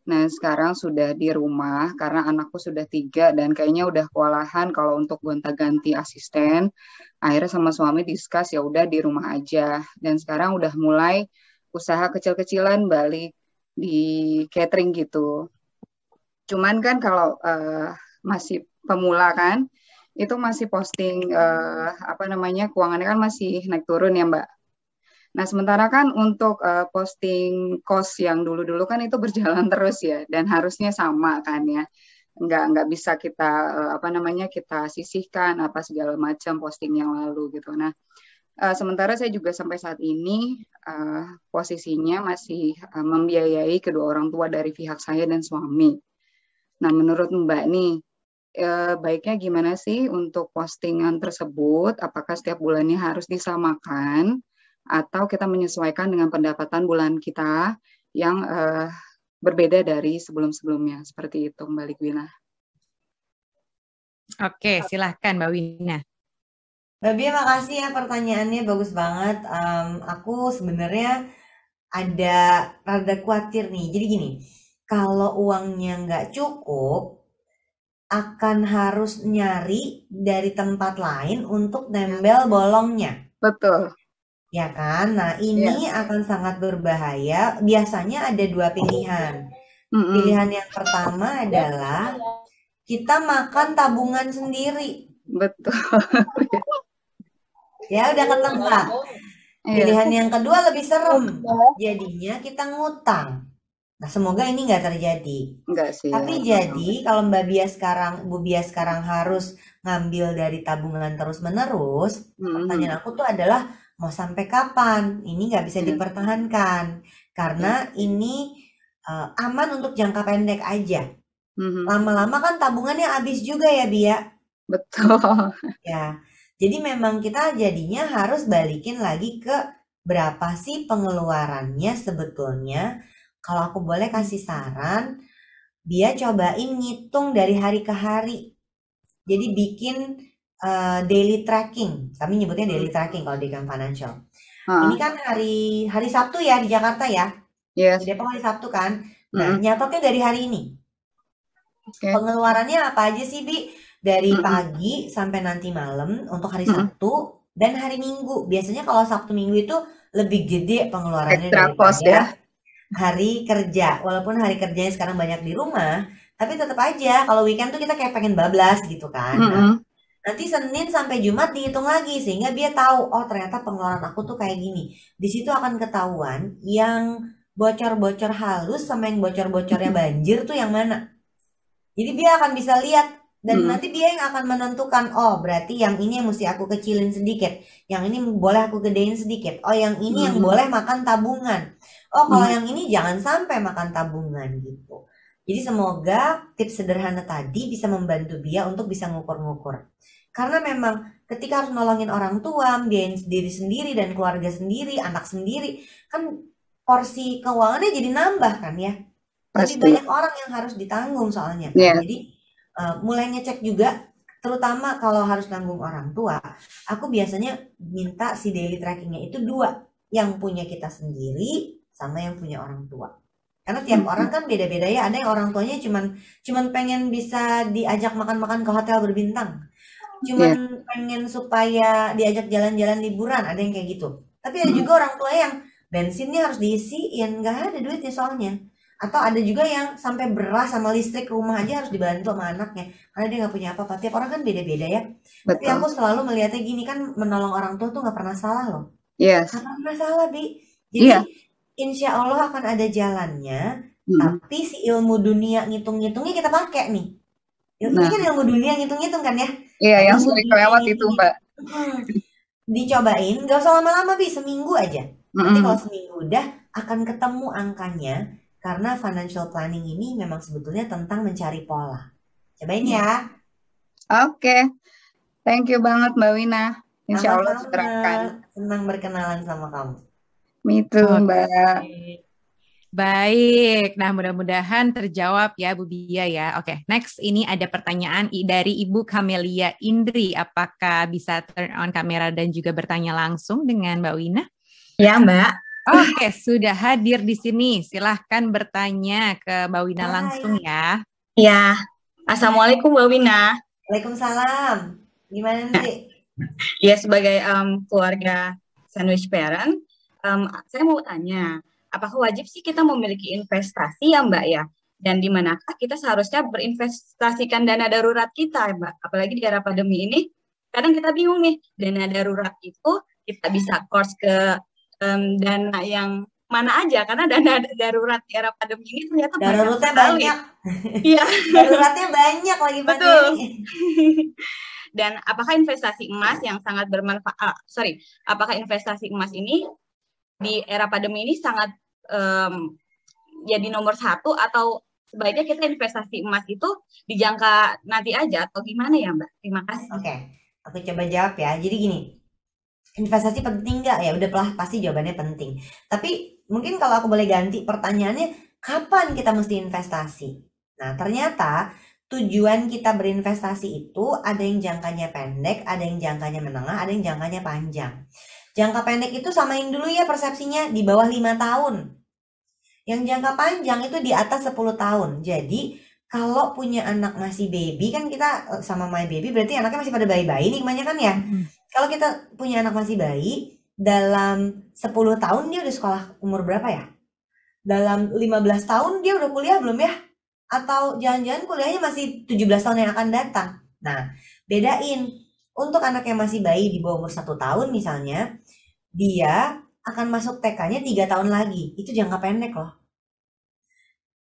Nah, sekarang sudah di rumah karena anakku sudah 3 dan kayaknya udah kewalahan kalau untuk gonta-ganti asisten. Akhirnya sama suami discuss ya udah di rumah aja. Dan sekarang udah mulai usaha kecil-kecilan balik di catering gitu. Cuman kan kalau masih pemula kan, itu masih posting keuangannya kan masih naik turun ya Mbak. Nah, sementara kan untuk posting cost yang dulu-dulu kan itu berjalan terus ya, dan harusnya sama kan ya. Nggak bisa kita kita sisihkan apa segala macam posting yang lalu gitu. Nah, sementara saya juga sampai saat ini posisinya masih membiayai kedua orang tua dari pihak saya dan suami. Nah, menurut Mbak nih, baiknya gimana sih untuk postingan tersebut? Apakah setiap bulannya harus disamakan atau kita menyesuaikan dengan pendapatan bulan kita yang berbeda dari sebelum-sebelumnya? Seperti itu, Mbak Ligwina. Oke, silahkan Mbak Wina. Mbak Bia, makasih ya pertanyaannya, bagus banget. Aku sebenarnya ada rada khawatir nih. Jadi gini, kalau uangnya nggak cukup, akan harus nyari dari tempat lain untuk nempel bolongnya. Betul. Ya kan? Nah, ini akan sangat berbahaya. Biasanya ada dua pilihan. Pilihan yang pertama adalah kita makan tabungan sendiri. Betul. Ya, udah ketebak. Pilihan yang kedua lebih serem. Jadinya kita ngutang. Nah, semoga ini nggak terjadi. Enggak sih. Tapi jadi kalau Bu Bia sekarang harus ngambil dari tabungan terus-menerus, pertanyaan aku tuh adalah mau sampai kapan? Ini nggak bisa dipertahankan. Karena ini aman untuk jangka pendek aja. Lama-lama kan tabungannya habis juga ya, Bia. Betul. Ya. Jadi memang kita jadinya harus balikin lagi ke berapa sih pengeluarannya sebetulnya. Kalau aku boleh kasih saran, Bia cobain ngitung dari hari ke hari. Jadi bikin daily tracking. Kami nyebutnya daily tracking kalau di Gang Financial. Ini kan hari Sabtu ya di Jakarta ya. Yes. Di Depok hari Sabtu kan. Nah, nyatetnya dari hari ini. Pengeluarannya apa aja sih, Bi? Dari pagi sampai nanti malam untuk hari Sabtu dan hari Minggu. Biasanya kalau Sabtu Minggu itu lebih gede pengeluarannya daripada hari kerja. Walaupun hari kerjanya sekarang banyak di rumah, tapi tetap aja kalau weekend tuh kita kayak pengen bablas gitu kan. Nah, nanti Senin sampai Jumat dihitung lagi sehingga dia tahu, oh ternyata pengeluaran aku tuh kayak gini. Di situ akan ketahuan yang bocor-bocor halus sama yang bocor-bocornya banjir tuh yang mana. Jadi dia akan bisa lihat. Dan nanti dia yang akan menentukan, oh berarti yang ini yang mesti aku kecilin sedikit, yang ini boleh aku gedein sedikit, oh yang ini yang boleh makan tabungan, oh kalau yang ini jangan sampai makan tabungan gitu. Jadi semoga tips sederhana tadi bisa membantu dia untuk bisa ngukur-ngukur. Karena memang ketika harus nolongin orang tua, biayain diri sendiri dan keluarga sendiri, anak sendiri, kan porsi keuangannya jadi nambah kan ya. Tapi banyak orang yang harus ditanggung soalnya kan. Jadi mulai ngecek juga, terutama kalau harus nanggung orang tua, aku biasanya minta si daily trackingnya itu 2, yang punya kita sendiri sama yang punya orang tua. Karena tiap orang kan beda-beda ya, ada yang orang tuanya cuman pengen bisa diajak makan-makan ke hotel berbintang, cuman pengen supaya diajak jalan-jalan liburan, ada yang kayak gitu. Tapi ada juga orang tua yang bensinnya harus diisiin, nggak ada duitnya soalnya. Atau ada juga yang sampai beras sama listrik rumah aja harus dibantu sama anaknya karena dia nggak punya apa-apa. Tiap orang kan beda-beda ya. Betul. Tapi aku selalu melihatnya gini, kan menolong orang tua tuh nggak pernah salah loh. Nggak pernah salah, Bi. Jadi insya Allah akan ada jalannya. Tapi si ilmu dunia ngitung-ngitungnya kita pakai nih. Ini kan ilmu dunia ngitung-ngitung kan ya. Iya, yang sering kelewat itu, Mbak. Dicobain, nggak usah lama-lama, Bi, seminggu aja. Nanti kalau seminggu udah akan ketemu angkanya. Karena financial planning ini memang sebetulnya tentang mencari pola. Cobain ya. Oke. Thank you banget Mbak Wina. Insya Allah diterapkan. Senang berkenalan sama kamu. Me too, Mbak. Baik. Nah, mudah-mudahan terjawab ya Bu Bia ya. Oke, next ini ada pertanyaan dari Ibu Camelia Indri. Apakah bisa turn on kamera dan juga bertanya langsung dengan Mbak Wina? Ya, Mbak. Oke, sudah hadir di sini. Silahkan bertanya ke Mbak Wina langsung ya. Ya, Assalamualaikum Mbak Wina. Waalaikumsalam. Gimana nih? Ya, sebagai keluarga sandwich parent, saya mau tanya, apakah wajib sih kita memiliki investasi ya Mbak ya? Dan di manakah kita seharusnya berinvestasikan dana darurat kita ya Mbak? Apalagi di era pandemi ini, kadang kita bingung nih, dana darurat itu kita bisa course ke dana yang mana aja, karena dana darurat di era pandemi ini ternyata daruratnya banyak. Iya. Daruratnya banyak lagi pandemi. Dan apakah investasi emas yang sangat bermanfaat? Apakah investasi emas ini di era pandemi ini sangat jadi nomor 1 atau sebaiknya kita investasi emas itu di jangka nanti aja atau gimana ya Mbak? Terima kasih. Oke, aku coba jawab ya. Jadi gini, investasi penting nggak? Ya udah pasti jawabannya penting. Tapi mungkin kalau aku boleh ganti pertanyaannya, kapan kita mesti investasi? Nah, ternyata tujuan kita berinvestasi itu ada yang jangkanya pendek, ada yang jangkanya menengah, ada yang jangkanya panjang. Jangka pendek itu samain dulu ya persepsinya, di bawah 5 tahun. Yang jangka panjang itu di atas 10 tahun. Jadi kalau punya anak masih baby, kan kita sama my baby berarti anaknya masih pada bayi-bayi nih kebanyakan ya. Kalau kita punya anak masih bayi, dalam 10 tahun dia udah sekolah umur berapa ya? Dalam 15 tahun dia udah kuliah belum ya? Atau jangan-jangan kuliahnya masih 17 tahun yang akan datang. Nah, bedain. Untuk anak yang masih bayi di bawah umur 1 tahun misalnya, dia akan masuk TK-nya 3 tahun lagi. Itu jangka pendek loh.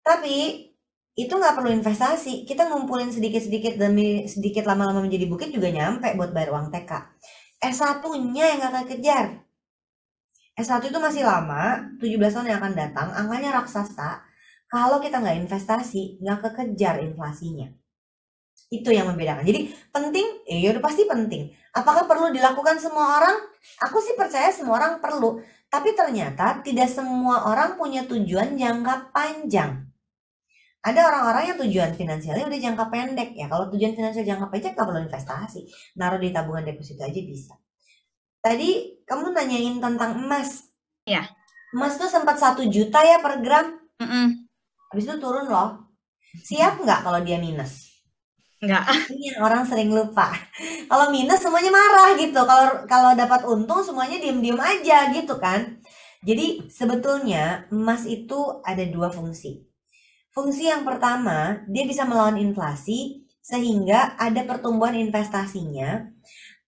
Tapi itu nggak perlu investasi. Kita ngumpulin sedikit-sedikit demi sedikit, lama-lama menjadi bukit juga nyampe buat bayar uang TK. S1-nya yang nggak kekejar. S1 itu masih lama, 17 tahun yang akan datang, angkanya raksasa. Kalau kita nggak investasi, nggak kekejar inflasinya. Itu yang membedakan. Jadi penting, ya udah pasti penting. Apakah perlu dilakukan semua orang? Aku sih percaya semua orang perlu. Tapi ternyata tidak semua orang punya tujuan jangka panjang. Ada orang-orang yang tujuan finansialnya udah jangka pendek. Ya kalau tujuan finansial jangka pendek nggak perlu investasi. Naruh di tabungan deposito aja bisa. Tadi kamu nanyain tentang emas. Ya. Emas tuh sempat 1 juta ya per gram. Habis itu turun loh. Siap nggak kalau dia minus? Enggak. Ini yang orang sering lupa. Kalau minus semuanya marah gitu. Kalau dapat untung semuanya diem-diem aja gitu kan. Jadi sebetulnya emas itu ada 2 fungsi. Fungsi yang pertama, dia bisa melawan inflasi sehingga ada pertumbuhan investasinya.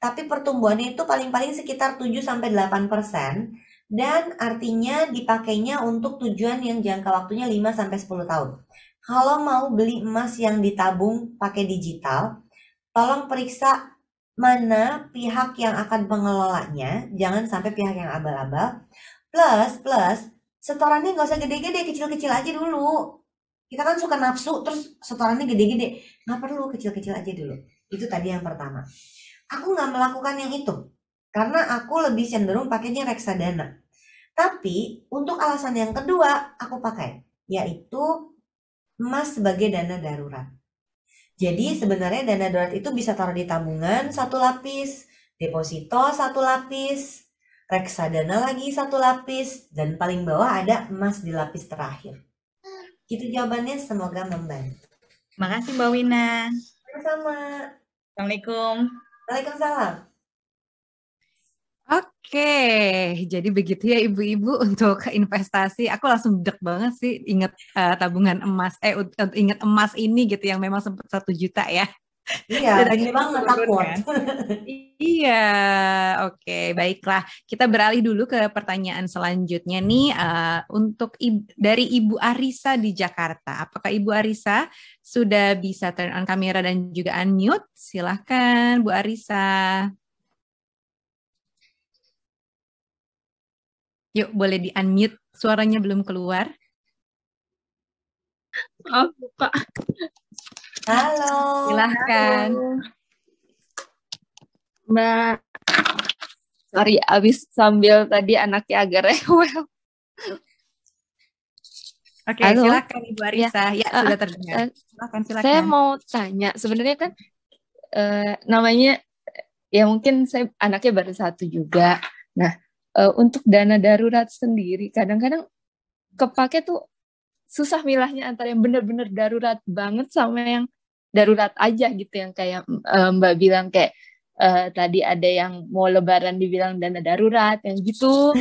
Tapi pertumbuhannya itu paling-paling sekitar 7-8%. Dan artinya dipakainya untuk tujuan yang jangka waktunya 5-10 tahun. Kalau mau beli emas yang ditabung pakai digital, tolong periksa mana pihak yang akan mengelolanya, jangan sampai pihak yang abal-abal. Plus, setorannya nggak usah gede-gede, kecil-kecil aja dulu. Kita kan suka nafsu, terus setorannya gede-gede. Nggak perlu, kecil-kecil aja dulu. Itu tadi yang pertama. Aku nggak melakukan yang itu, karena aku lebih cenderung pakainya reksadana. Tapi, untuk alasan yang kedua, aku pakai, yaitu emas sebagai dana darurat. Jadi sebenarnya dana darurat itu bisa taruh di tabungan 1 lapis, deposito 1 lapis, reksadana lagi 1 lapis, dan paling bawah ada emas di lapis terakhir. Itu jawabannya, semoga membantu. Makasih Mbak Wina. Sama-sama. Assalamualaikum. Waalaikumsalam. Oke, jadi begitu ya ibu-ibu untuk investasi. Aku langsung deg banget sih inget tabungan emas, inget emas ini gitu yang memang sempat 1 juta ya. Iya, ini banget takut. Iya, oke, baiklah. Kita beralih dulu ke pertanyaan selanjutnya nih untuk dari Ibu Arisa di Jakarta. Apakah Ibu Arisa sudah bisa turn on kamera dan juga unmute? Silahkan Bu Arisa. Yuk, boleh di-unmute. Suaranya belum keluar. Oh, buka. Halo. Silahkan. Mbak. Sorry, abis sambil tadi anaknya agak rewel. Oke, Halo. silakan Ibu Arisa. Ya, sudah terdengar. Silakan. Saya mau tanya, sebenarnya kan namanya, ya mungkin saya anaknya baru 1 juga. Nah, untuk dana darurat sendiri kadang-kadang kepake tuh susah milahnya antara yang benar-benar darurat banget sama yang darurat aja gitu, yang kayak Mbak bilang kayak tadi ada yang mau lebaran dibilang dana darurat yang gitu.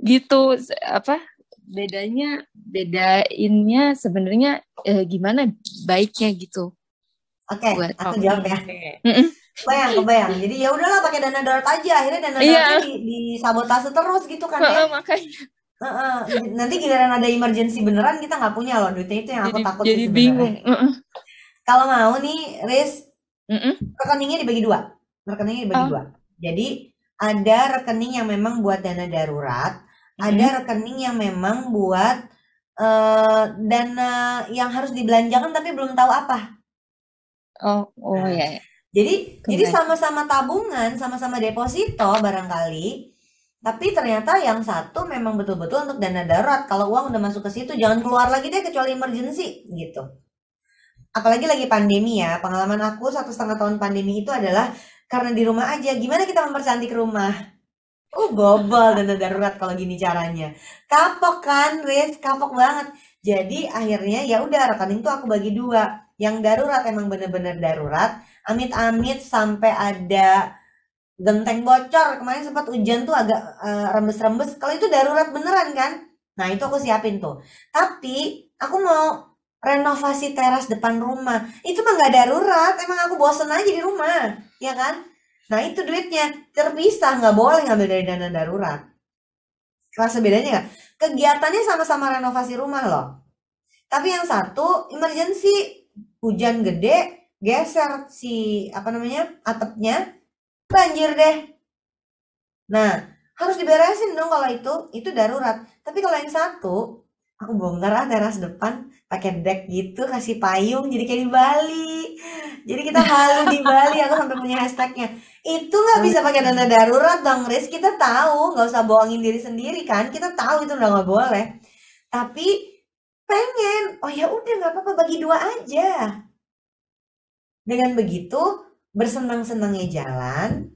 Gitu apa bedainnya sebenarnya gimana baiknya gitu. Oke, aku jawab ya. Mm-mm. Kebayang. Jadi ya udahlah pakai dana darurat aja. Akhirnya dana daruratnya disabotase terus gitu kan ya. Makanya. Nanti giliran ada emergency beneran kita nggak punya loh duitnya, itu yang aku takut jadi sih sebenarnya. bingung. Kalau mau nih, Riz, rekeningnya dibagi 2. Jadi ada rekening yang memang buat dana darurat, ada rekening yang memang buat dana yang harus dibelanjakan tapi belum tahu apa. Oh Nah, ya. Jadi Kembali. sama-sama tabungan, sama-sama deposito barangkali. Tapi ternyata yang satu memang betul-betul untuk dana darurat. Kalau uang udah masuk ke situ, jangan keluar lagi deh kecuali emergency gitu. Apalagi lagi pandemi ya. Pengalaman aku 1,5 tahun pandemi itu adalah karena di rumah aja. Gimana kita mempercantik rumah? Gobal dana darurat kalau gini caranya. Kapok kan, Riz? Kapok banget. Jadi akhirnya ya udah rekening tuh aku bagi 2. Yang darurat emang bener-bener darurat. Amit-amit sampai ada genteng bocor, kemarin sempat hujan tuh agak rembes-rembes. Kalau itu darurat beneran kan? Nah itu aku siapin tuh. Tapi aku mau renovasi teras depan rumah. Itu mah nggak darurat. Emang aku bosen aja di rumah, ya kan? Nah itu duitnya terpisah, nggak boleh ngambil dari dana darurat. Kerasa bedanya nggak? Kegiatannya sama-sama renovasi rumah loh. Tapi yang satu emergency, hujan gede, geser si atapnya, banjir deh. Nah, harus diberesin dong kalau itu darurat. Tapi kalau yang satu, aku bongkar teras depan pakai deck gitu, kasih payung jadi kayak di Bali. Jadi kita halu di Bali, aku sampai punya hashtagnya. Itu nggak bisa pakai dana darurat dong, Riz. Kita tahu, nggak usah bohongin diri sendiri kan. Kita tahu itu udah nggak boleh. Tapi pengen, oh ya udah nggak apa-apa, bagi 2 aja. Dengan begitu bersenang-senangnya jalan,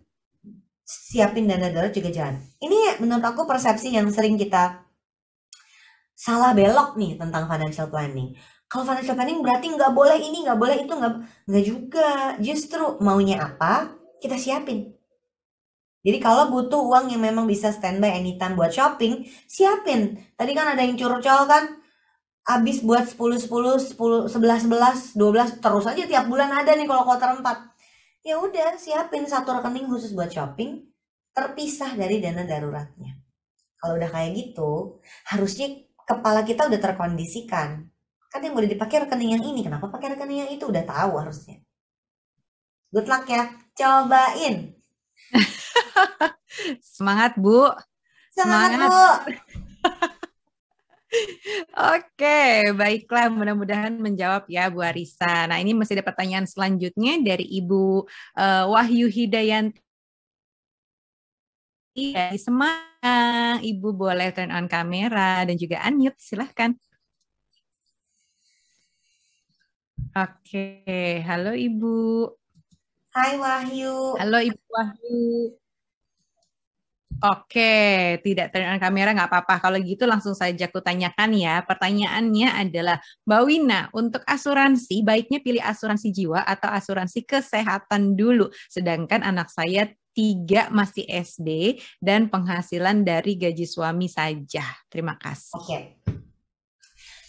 siapin dana darurat juga jalan. Ini menurut aku persepsi yang sering kita salah belok nih tentang financial planning. Kalau financial planning berarti nggak boleh ini, nggak boleh itu, nggak juga. Justru maunya apa, kita siapin. Jadi kalau butuh uang yang memang bisa standby anytime buat shopping, siapin. Tadi kan ada yang curcol kan, habis buat 10, 11, 12, terus aja tiap bulan ada nih kalau kuartal 4. Ya udah, siapin satu rekening khusus buat shopping, terpisah dari dana daruratnya. Kalau udah kayak gitu, harusnya kepala kita udah terkondisikan. Kan yang boleh dipakai rekening yang ini, kenapa pakai rekening yang itu? Udah tahu harusnya. Good luck ya, cobain. Semangat, Bu. Semangat, Bu. Oke, baiklah. Mudah-mudahan menjawab ya, Bu Arisa. Nah, ini masih ada pertanyaan selanjutnya dari Ibu Wahyu Hidayanti dari Semarang. Ibu boleh turn on kamera dan juga unmute, silahkan. Oke, halo Ibu. Hai Wahyu. Halo Ibu Wahyu. Oke, tidak turn on kamera nggak apa-apa. Kalau gitu langsung saja aku tanyakan ya. Pertanyaannya adalah, Mbak Wina, untuk asuransi, baiknya pilih asuransi jiwa atau asuransi kesehatan dulu. Sedangkan anak saya 3 masih SD dan penghasilan dari gaji suami saja. Terima kasih. Oke.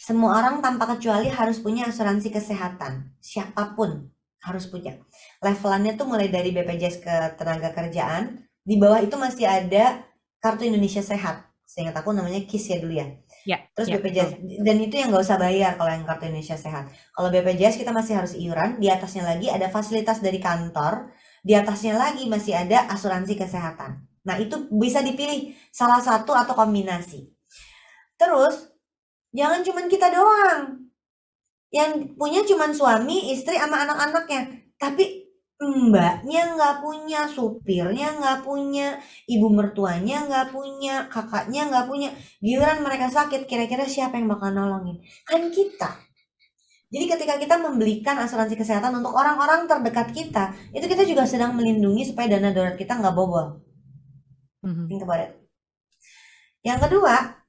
Semua orang tanpa kecuali harus punya asuransi kesehatan. Siapapun harus punya. Levelannya tuh mulai dari BPJS Ketenagakerjaan. Di bawah itu masih ada Kartu Indonesia Sehat. Seingat aku namanya KIS ya dulu ya. Ya, Terus ya, BPJS. Dan itu yang nggak usah bayar kalau yang Kartu Indonesia Sehat. Kalau BPJS kita masih harus iuran. Di atasnya lagi ada fasilitas dari kantor. Di atasnya lagi masih ada asuransi kesehatan. Nah itu bisa dipilih salah satu atau kombinasi. Terus jangan cuma kita doang. Yang punya cuma suami, istri, sama anak-anaknya. Tapi mbaknya nggak punya, supirnya nggak punya, ibu mertuanya nggak punya, kakaknya nggak punya. Giliran mereka sakit, kira-kira siapa yang bakal nolongin? Kan kita. Jadi ketika kita membelikan asuransi kesehatan untuk orang-orang terdekat kita, itu kita juga sedang melindungi supaya dana darurat kita nggak bobol. Think about it. Yang kedua,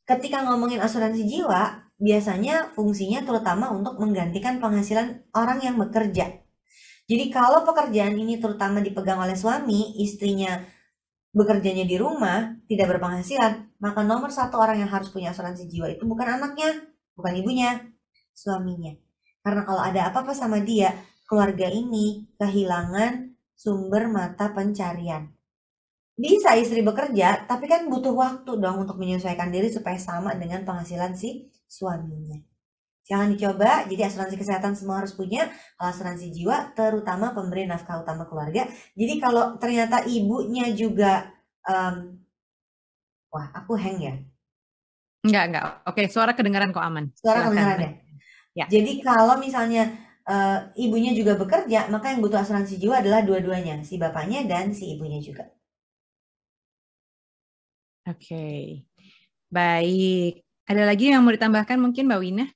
ketika ngomongin asuransi jiwa, biasanya fungsinya terutama untuk menggantikan penghasilan orang yang bekerja. Jadi kalau pekerjaan ini terutama dipegang oleh suami, istrinya bekerjanya di rumah, tidak berpenghasilan, maka nomor 1 orang yang harus punya asuransi jiwa itu bukan anaknya, bukan ibunya, suaminya. Karena kalau ada apa-apa sama dia, keluarga ini kehilangan sumber mata pencarian. Bisa istri bekerja, tapi kan butuh waktu dong untuk menyesuaikan diri supaya sama dengan penghasilan si suaminya. Jangan dicoba, jadi asuransi kesehatan semua harus punya. Kalau asuransi jiwa, terutama pemberi nafkah utama keluarga. Jadi kalau ternyata ibunya juga Wah, aku hang ya. Enggak. Oke, suara kedengaran kok aman. Suara Silakan. kedengaran ya. Ya. Jadi kalau misalnya ibunya juga bekerja, maka yang butuh asuransi jiwa adalah dua-duanya, si bapaknya dan si ibunya juga. Oke. Baik. Ada lagi yang mau ditambahkan mungkin Mbak Wina?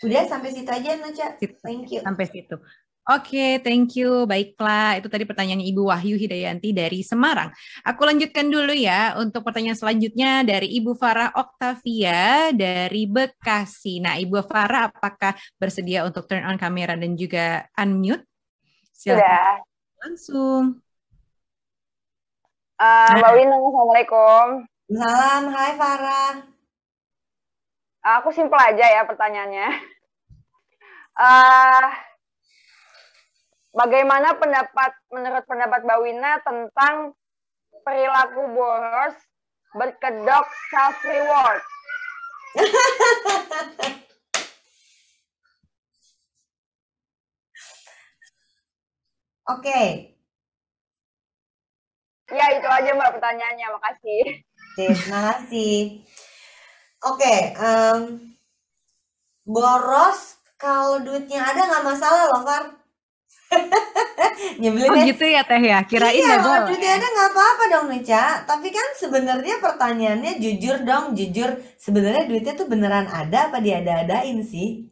Udah sampai situ aja, Nuca. Thank you. Sampai situ. Oke, thank you. Baiklah, itu tadi pertanyaannya Ibu Wahyu Hidayanti dari Semarang. Aku lanjutkan dulu ya untuk pertanyaan selanjutnya dari Ibu Farah Oktavia dari Bekasi. Nah, Ibu Farah apakah bersedia untuk turn on kamera dan juga unmute? Silakan. Sudah. Langsung. Mbak Wina, Assalamualaikum. Salam, hai Farah. Aku simpel aja ya pertanyaannya. Bagaimana menurut pendapat Mbak Wina tentang perilaku boros berkedok self reward? Oke. Ya itu aja Mbak pertanyaannya, makasih. Terima kasih. Oke, boros kalau duitnya ada nggak masalah loh, Far. Nyebelin Oh gitu ya Teh ya, kirain iya, nggak kalau boleh. duitnya ada nggak apa-apa dong, Neca. Tapi kan sebenarnya pertanyaannya jujur dong, jujur. Sebenarnya duitnya tuh beneran ada apa diada-adain sih?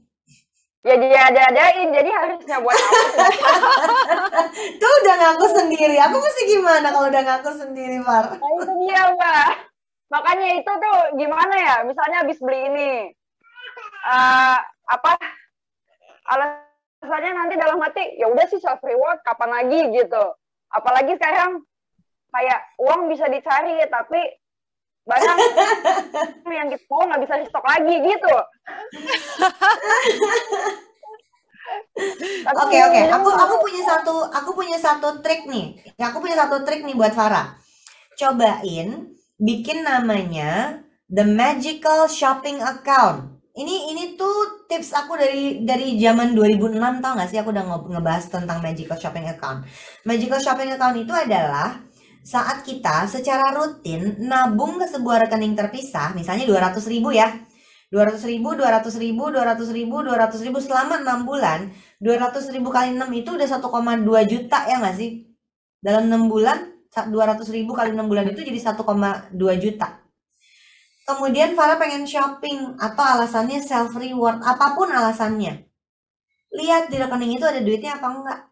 Ya dia ada-adain, jadi harusnya buat apa? Tuh udah ngaku sendiri. Aku mesti gimana kalau udah ngaku sendiri, Far? Nah itu dia Mbak. Makanya itu tuh gimana ya? Misalnya habis beli ini, alasannya nanti dalam hati ya udah sih self reward kapan lagi gitu. Apalagi sekarang kayak uang bisa dicari tapi barang yang kita mau nggak bisa di stok lagi gitu. Oke. Aku punya satu trik nih. Aku punya satu trik nih buat Farah. Cobain bikin namanya The Magical Shopping Account. Ini tuh tips aku dari zaman 2006, tau gak sih aku udah ngebahas tentang Magical Shopping Account. Magical Shopping Account itu adalah saat kita secara rutin nabung ke sebuah rekening terpisah, misalnya 200.000 ya. 200.000 selama 6 bulan. 200.000 kali 6 itu udah 1,2 juta ya gak sih? Dalam 6 bulan 200.000 kali 6 bulan itu jadi 1,2 juta. Kemudian Farah pengen shopping atau alasannya self reward, apapun alasannya. Lihat di rekening itu ada duitnya apa enggak.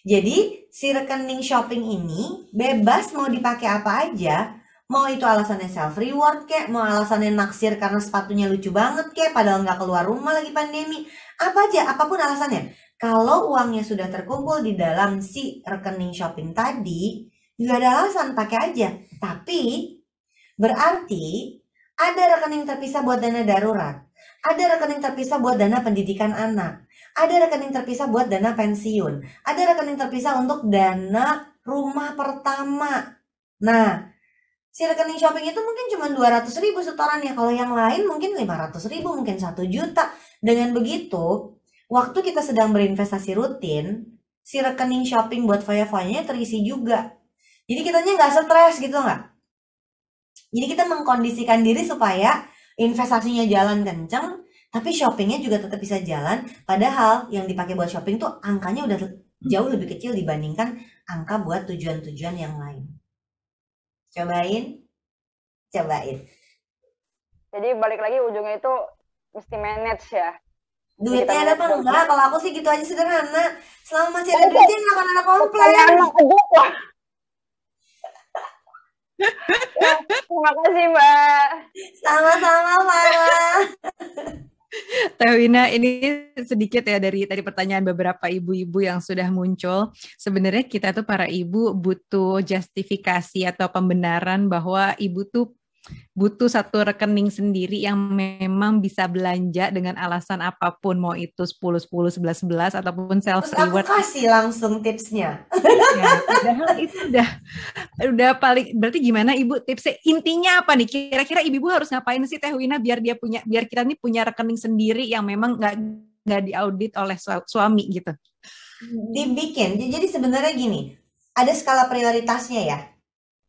Jadi si rekening shopping ini bebas mau dipakai apa aja. Mau itu alasannya self reward kek, mau alasannya naksir karena sepatunya lucu banget kek, padahal nggak keluar rumah lagi pandemi. Apa aja, apapun alasannya. Kalau uangnya sudah terkumpul di dalam si rekening shopping tadi, nggak ada alasan, pakai aja. Tapi berarti ada rekening terpisah buat dana darurat, ada rekening terpisah buat dana pendidikan anak, ada rekening terpisah buat dana pensiun, ada rekening terpisah untuk dana rumah pertama. Nah, si rekening shopping itu mungkin cuma 200.000 setorannya, kalau yang lain mungkin 500.000, mungkin 1 juta. Dengan begitu, waktu kita sedang berinvestasi rutin, si rekening shopping buat foya-foyanya terisi juga. Jadi kitanya nggak stres gitu nggak? Jadi kita mengkondisikan diri supaya investasinya jalan kenceng, tapi shoppingnya juga tetap bisa jalan. Padahal yang dipakai buat shopping tuh angkanya udah jauh lebih kecil dibandingkan angka buat tujuan-tujuan yang lain. Cobain. Jadi balik lagi ujungnya itu mesti manage ya. Duitnya ada apa enggak? Kalau aku sih gitu aja sederhana. Selama masih ada duitnya nggak akan ada komplain. Ya, terima kasih Mbak. Sama-sama Farah. Teh Wina, ini sedikit ya dari tadi pertanyaan beberapa ibu-ibu yang sudah muncul. Sebenarnya kita tuh para ibu butuh justifikasi atau pembenaran bahwa ibu tuh butuh satu rekening sendiri yang memang bisa belanja dengan alasan apapun, mau itu 10, 11, ataupun self reward. Terus aku kasih langsung tipsnya. Ya, padahal itu udah paling, berarti gimana Ibu tipsnya, intinya apa nih? Kira-kira ibu harus ngapain sih Teh Wina biar kita nih punya rekening sendiri yang memang nggak diaudit oleh suami gitu? Dibikin. Jadi sebenarnya gini, ada skala prioritasnya ya.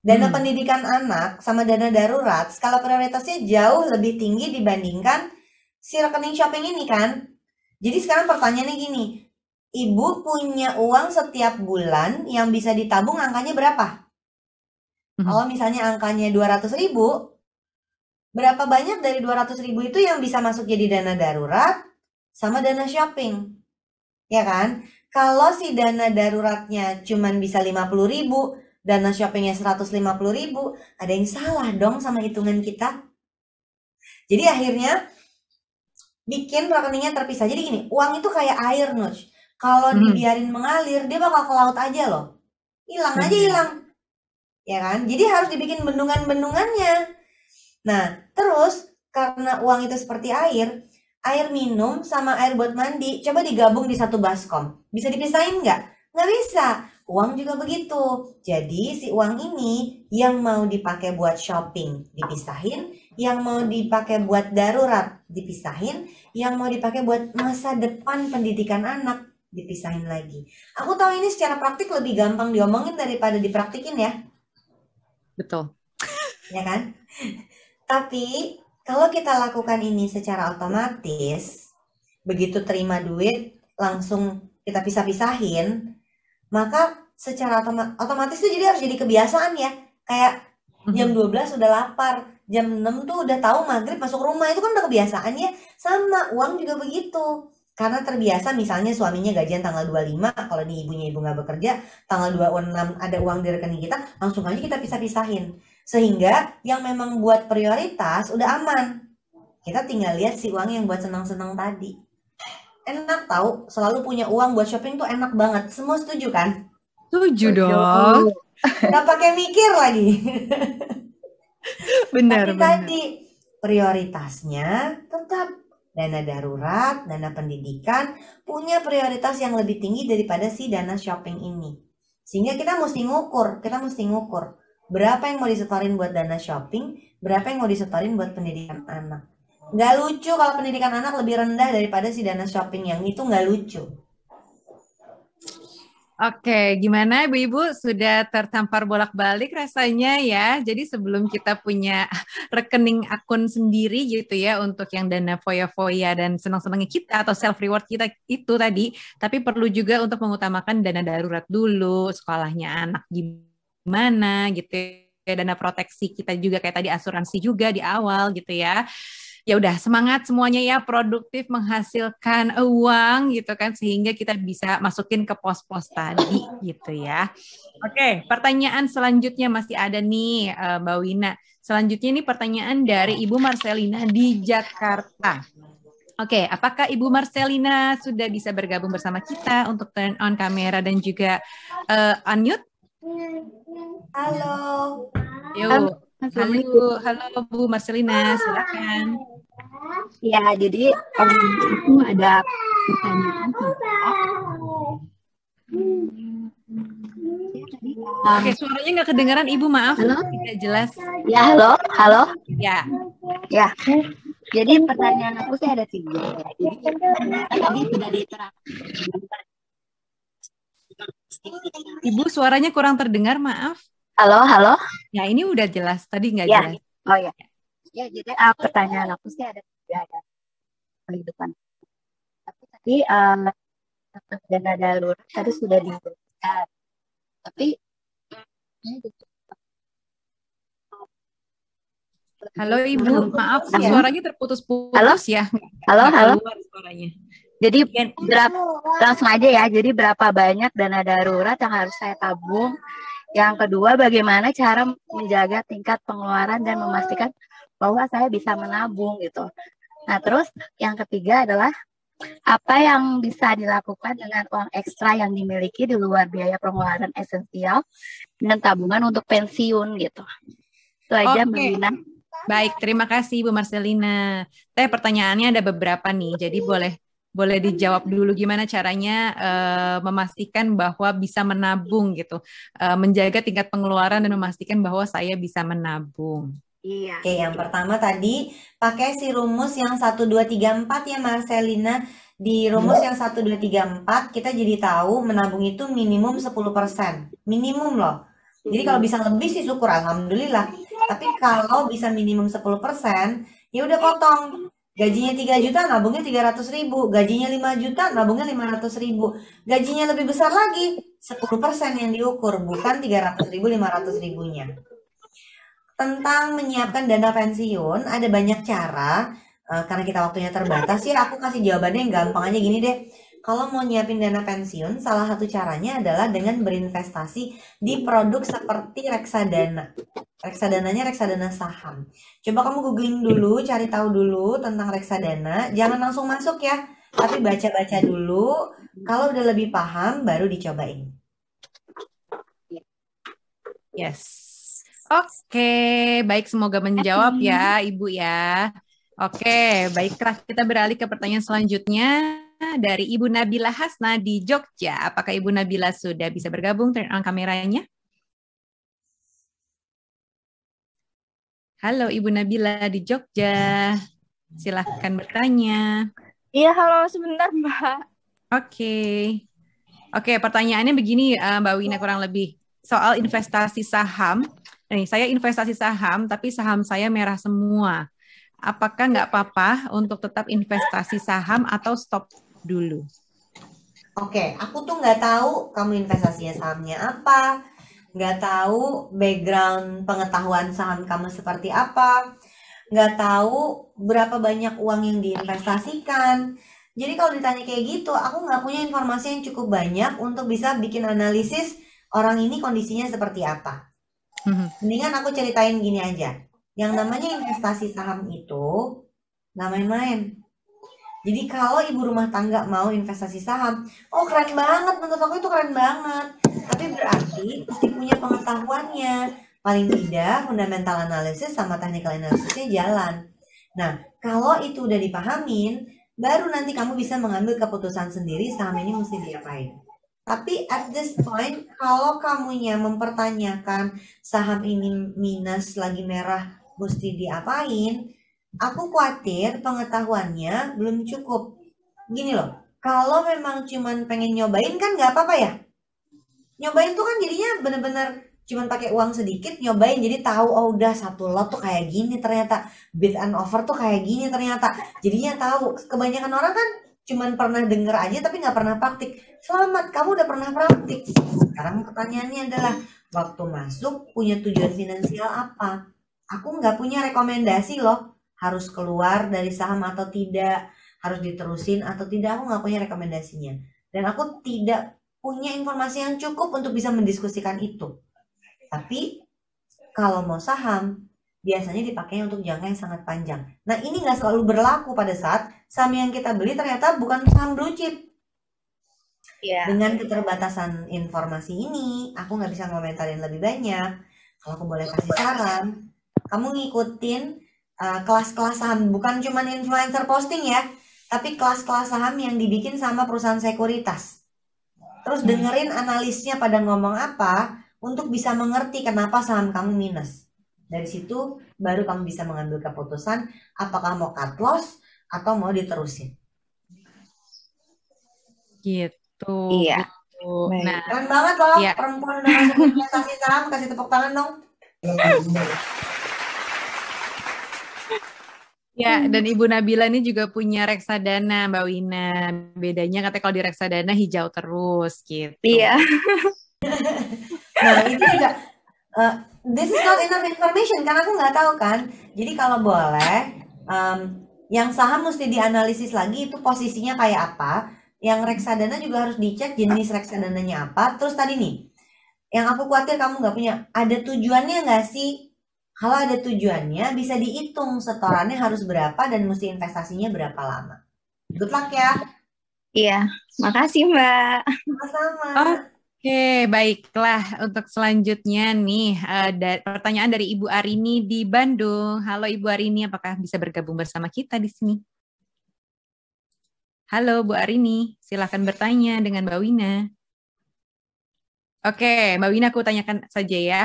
Dana pendidikan anak sama dana darurat, skala prioritasnya jauh lebih tinggi dibandingkan si rekening shopping ini kan. Jadi sekarang pertanyaannya gini, ibu punya uang setiap bulan yang bisa ditabung angkanya berapa? Kalau misalnya angkanya 200.000, berapa banyak dari 200.000 itu yang bisa masuk jadi dana darurat sama dana shopping? Ya kan? Kalau si dana daruratnya cuman bisa 50.000, dana shoppingnya 150.000, ada yang salah dong sama hitungan kita. Jadi akhirnya bikin rekeningnya terpisah. Jadi gini, uang itu kayak air, Nuj. Kalau dibiarin mengalir, dia bakal ke laut aja loh. Hilang aja hilang. Ya kan? Jadi harus dibikin bendungan-bendungannya. Nah, terus karena uang itu seperti air minum sama air buat mandi, coba digabung di satu baskom. Bisa dipisahin nggak? Nggak bisa. Uang juga begitu. Jadi si uang ini yang mau dipakai buat shopping dipisahin, yang mau dipakai buat darurat dipisahin, yang mau dipakai buat masa depan pendidikan anak dipisahin lagi. Aku tahu ini secara praktik lebih gampang diomongin daripada dipraktikin ya. Betul. Ya kan? Tapi kalau kita lakukan ini secara otomatis, begitu terima duit langsung kita pisah-pisahin, maka secara otomatis itu jadi harus jadi kebiasaan ya. Kayak jam 12 udah lapar, jam 6 tuh udah tahu maghrib masuk rumah, itu kan udah kebiasaan ya. Sama uang juga begitu. Karena terbiasa misalnya suaminya gajian tanggal 25, kalau di ibunya ibu nggak bekerja, tanggal 26 ada uang di rekening kita, langsung aja kita pisah-pisahin. Sehingga yang memang buat prioritas udah aman. Kita tinggal lihat si uang yang buat senang-senang tadi. Enak tahu, selalu punya uang buat shopping tuh enak banget. Semua setuju kan? Setuju dong. Gak pakai mikir lagi. Benar. Tapi tadi prioritasnya tetap dana darurat, dana pendidikan punya prioritas yang lebih tinggi daripada si dana shopping ini. Sehingga kita mesti ngukur berapa yang mau disetorin buat dana shopping, berapa yang mau disetorin buat pendidikan anak. Nggak lucu kalau pendidikan anak lebih rendah daripada si dana shopping, yang itu nggak lucu. Oke, gimana Ibu-Ibu? Sudah tertampar bolak-balik rasanya ya. Jadi sebelum kita punya rekening akun sendiri gitu ya untuk yang dana foya-foya dan senang-senangnya kita atau self-reward kita itu tadi, tapi perlu juga untuk mengutamakan dana darurat dulu, sekolahnya anak gimana gitu ya, dana proteksi kita juga kayak tadi asuransi juga di awal gitu ya. Ya udah, semangat semuanya ya, produktif menghasilkan uang gitu kan, sehingga kita bisa masukin ke pos-pos tadi gitu ya. Oke, pertanyaan selanjutnya masih ada nih Mbak Wina. Selanjutnya ini pertanyaan dari Ibu Marcelina di Jakarta. Oke, apakah Ibu Marcelina sudah bisa bergabung bersama kita untuk turn on kamera dan juga unmute? Halo. Yuk. Halo Bu Marcelina, silakan. Ya, jadi aku ada pertanyaan. Oke, suaranya nggak kedengaran Ibu, maaf. Halo? Tidak jelas. Ya, halo. Ya. Jadi pertanyaan aku sih ada 3. Jadi tadi sudah diterangkan. Ibu, suaranya kurang terdengar, maaf. Halo. Ya, ini udah jelas. Tadi nggak jelas. Oh ya. Ya, jadi pertanyaan aku sih ada 3 ya. Kehidupan. Tapi tadi dana darurat tadi sudah diberikan. Tapi halo Ibu, maaf suaranya terputus-putus ya. Halo. Suaranya. Jadi langsung aja ya. Jadi berapa banyak dana darurat yang harus saya tabung? Yang kedua, bagaimana cara menjaga tingkat pengeluaran dan memastikan bahwa saya bisa menabung gitu. Nah, terus yang ketiga adalah apa yang bisa dilakukan dengan uang ekstra yang dimiliki di luar biaya pengeluaran esensial dan tabungan untuk pensiun gitu. Itu aja Mbak Wina. Baik, terima kasih Bu Marcelina. Pertanyaannya ada beberapa nih, jadi boleh dijawab dulu gimana caranya memastikan bahwa bisa menabung gitu, menjaga tingkat pengeluaran dan memastikan bahwa saya bisa menabung. Iya. Oke, yang pertama tadi pakai si rumus yang 1, 2, 3, 4 ya Marcelina. Di rumus yang 1, 2, 3, 4 kita jadi tahu menabung itu minimum 10%. Minimum loh. Jadi kalau bisa lebih sih syukur, alhamdulillah. Tapi kalau bisa minimum 10%, ya udah potong. Gajinya 3 juta, nabungnya 300.000. Gajinya 5 juta, nabungnya 500.000. Gajinya lebih besar lagi, 10% yang diukur, bukan 300.000, 500.000-nya. Tentang menyiapkan dana pensiun, ada banyak cara. Karena kita waktunya terbatas ya, aku kasih jawabannya yang gampang aja gini deh. Kalau mau nyiapin dana pensiun, salah satu caranya adalah dengan berinvestasi di produk seperti reksadana. Reksadananya reksadana saham. Coba kamu googling dulu, cari tahu dulu tentang reksadana. Jangan langsung masuk ya, tapi baca-baca dulu. Kalau udah lebih paham, baru dicobain. Yes. Oke, baik, semoga menjawab ya Ibu ya. Oke, baiklah, kita beralih ke pertanyaan selanjutnya dari Ibu Nabila Hasna di Jogja. Apakah Ibu Nabila sudah bisa bergabung? Turn on kameranya. Halo Ibu Nabila di Jogja, silahkan bertanya. Iya, halo, sebentar Mbak. Oke, pertanyaannya begini Mbak Wina kurang lebih. Soal investasi saham, nih saya investasi saham tapi saham saya merah semua. Apakah nggak apa-apa untuk tetap investasi saham atau stop dulu? Oke, aku tuh nggak tahu kamu investasinya sahamnya apa, nggak tahu background pengetahuan saham kamu seperti apa, nggak tahu berapa banyak uang yang diinvestasikan. Jadi kalau ditanya kayak gitu, aku nggak punya informasi yang cukup banyak untuk bisa bikin analisis orang ini kondisinya seperti apa. Mendingan aku ceritain gini aja. Yang namanya investasi saham itu nggak main-main. Jadi kalau ibu rumah tangga mau investasi saham, oh keren banget, menurut aku itu keren banget. Tapi berarti mesti punya pengetahuannya. Paling tidak fundamental analysis sama technical analysisnya jalan. Nah, kalau itu udah dipahamin, baru nanti kamu bisa mengambil keputusan sendiri saham ini mesti diapain. Tapi at this point, kalau kamunya mempertanyakan saham ini minus lagi merah mesti diapain, aku khawatir pengetahuannya belum cukup. Gini loh, kalau memang cuman pengen nyobain kan nggak apa-apa ya. Nyobain tuh kan jadinya bener-bener cuman pakai uang sedikit nyobain, jadi tahu oh udah satu lot tuh kayak gini ternyata, bid and offer tuh kayak gini ternyata. Jadinya tahu. Kebanyakan orang kan cuman pernah denger aja tapi nggak pernah praktik. Selamat, kamu udah pernah praktik. Sekarang pertanyaannya adalah waktu masuk punya tujuan finansial apa? Aku nggak punya rekomendasi loh, harus keluar dari saham atau tidak, harus diterusin atau tidak, aku nggak punya rekomendasinya. Dan aku tidak punya informasi yang cukup untuk bisa mendiskusikan itu. Tapi kalau mau saham, biasanya dipakainya untuk jangka yang sangat panjang. Nah ini nggak selalu berlaku pada saat saham yang kita beli ternyata bukan saham blue chip. Dengan keterbatasan informasi ini, aku nggak bisa ngomentarin lebih banyak. Kalau aku boleh kasih saran, kamu ngikutin kelas-kelas saham, bukan cuma influencer posting ya, tapi kelas-kelas saham yang dibikin sama perusahaan sekuritas. Terus dengerin analisnya pada ngomong apa, untuk bisa mengerti kenapa saham kamu minus. Dari situ baru kamu bisa mengambil keputusan apakah mau cut loss atau mau diterusin. Gitu. Iya. Gitu. Nah, keren banget loh iya. Perempuan udah masuk investasi saham, kasih tepuk tangan dong. Ya, dan Ibu Nabila ini juga punya reksadana, Mbak Wina. Bedanya katanya kalau di reksadana hijau terus gitu. Iya. Nah itu juga this is not enough information karena aku nggak tahu kan. Jadi kalau boleh yang saham mesti dianalisis lagi itu posisinya kayak apa. Yang reksadana juga harus dicek jenis reksadananya apa. Terus tadi nih, yang aku khawatir kamu nggak punya, ada tujuannya nggak sih? Kalau ada tujuannya bisa dihitung setorannya harus berapa dan mesti investasinya berapa lama. Good luck ya. Iya, makasih Mbak. Sama-sama. Oke, baiklah. Untuk selanjutnya nih, pertanyaan dari Ibu Arini di Bandung. Halo Ibu Arini, apakah bisa bergabung bersama kita di sini? Halo Bu Arini, silakan bertanya dengan Mbak Wina. Oke, Mbak Wina aku tanyakan saja ya.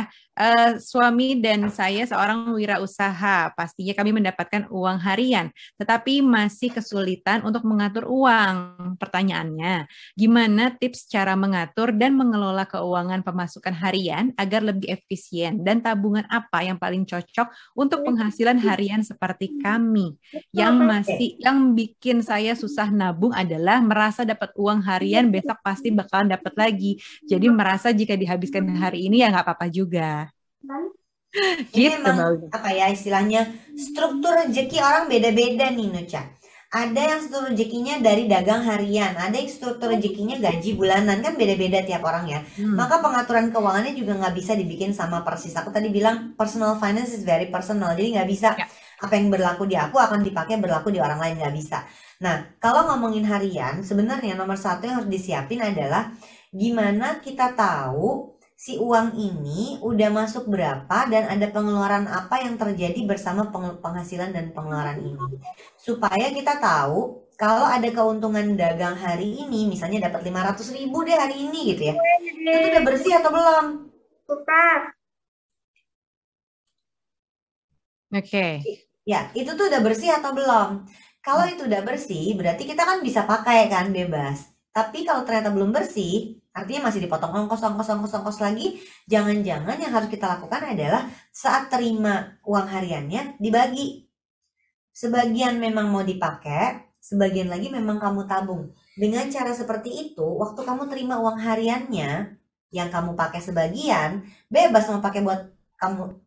suami dan saya seorang wirausaha. Pastinya kami mendapatkan uang harian, tetapi masih kesulitan untuk mengatur uang. Pertanyaannya, gimana tips cara mengatur dan mengelola keuangan pemasukan harian agar lebih efisien? Dan tabungan apa yang paling cocok untuk penghasilan harian seperti kami? Yang bikin saya susah nabung adalah merasa dapat uang harian besok pasti bakalan dapat lagi. Jadi merasa jika dihabiskan hari ini ya nggak apa-apa juga. Ini Gitu, emang apa ya istilahnya, struktur rezeki orang beda-beda nih Nuca. Ada yang struktur rezekinya dari dagang harian, ada yang struktur rezekinya gaji bulanan, kan beda-beda tiap orang ya. Maka pengaturan keuangannya juga nggak bisa dibikin sama persis. Aku tadi bilang personal finance is very personal, jadi nggak bisa apa yang berlaku di aku akan dipakai berlaku di orang lain, nggak bisa. Nah, kalau ngomongin harian, sebenarnya nomor satu yang harus disiapin adalah gimana kita tahu si uang ini udah masuk berapa dan ada pengeluaran apa yang terjadi bersama penghasilan dan pengeluaran ini. Supaya kita tahu kalau ada keuntungan dagang hari ini, misalnya dapat 500.000 deh hari ini gitu ya. Itu udah bersih atau belum? Oke. Ya, itu tuh udah bersih atau belum? Kalau itu udah bersih, berarti kita kan bisa pakai kan bebas. Tapi kalau ternyata belum bersih, artinya masih dipotong ongkos lagi, jangan-jangan yang harus kita lakukan adalah saat terima uang hariannya dibagi. Sebagian memang mau dipakai, sebagian lagi memang kamu tabung. Dengan cara seperti itu, waktu kamu terima uang hariannya, yang kamu pakai sebagian, bebas mau pakai buat kamu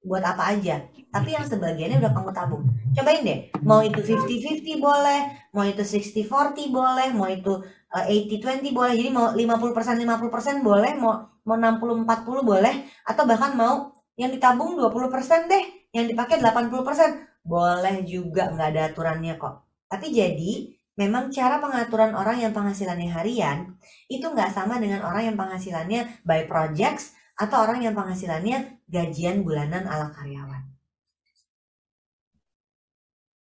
buat apa aja. Tapi yang sebagiannya udah kamu tabung. Cobain deh, mau itu 50-50 boleh, mau itu 60-40 boleh, mau itu 80-20 boleh, jadi mau 50% boleh, mau 60-40 boleh, atau bahkan mau yang ditabung 20% deh, yang dipakai 80% boleh juga, nggak ada aturannya kok. Tapi jadi memang cara pengaturan orang yang penghasilannya harian itu nggak sama dengan orang yang penghasilannya by projects atau orang yang penghasilannya gajian bulanan ala karyawan.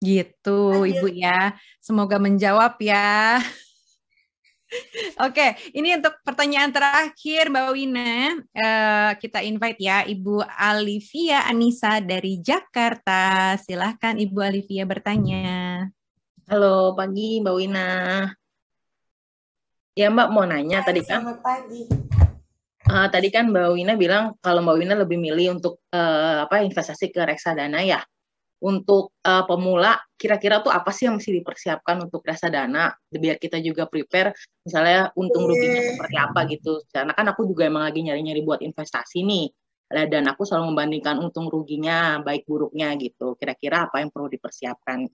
Gitu, Ibu ya. Semoga menjawab ya. Oke, ini untuk pertanyaan terakhir Mbak Wina. Kita invite ya Ibu Alivia Anissa dari Jakarta. Silahkan Ibu Alivia bertanya. Halo, pagi Mbak Wina. Ya Mbak mau nanya tadi kan. Selamat pagi. Tadi kan Mbak Wina bilang kalau Mbak Wina lebih milih untuk investasi ke reksadana ya. Untuk pemula, kira-kira tuh apa sih yang mesti dipersiapkan untuk reksadana biar kita juga prepare, misalnya untung ruginya seperti apa gitu. Karena kan aku juga emang lagi nyari-nyari buat investasi nih, dan aku selalu membandingkan untung ruginya, baik buruknya gitu. Kira-kira apa yang perlu dipersiapkan?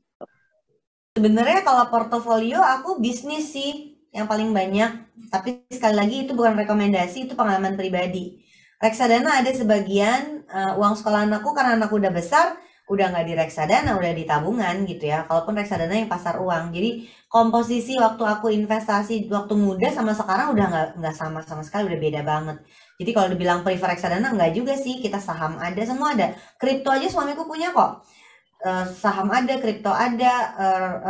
Sebenarnya kalau portofolio aku bisnis sih yang paling banyak, tapi sekali lagi itu bukan rekomendasi, itu pengalaman pribadi. Reksadana ada sebagian uang sekolah anakku karena anakku udah besar, udah nggak di reksadana, udah di tabungan gitu ya. Kalaupun reksadana yang pasar uang. Jadi komposisi waktu aku investasi waktu muda sama sekarang udah nggak sama sekali, udah beda banget. Jadi kalau dibilang prefer reksadana nggak juga sih. Kita saham ada, semua ada. Kripto aja suamiku punya kok. Saham ada, kripto ada,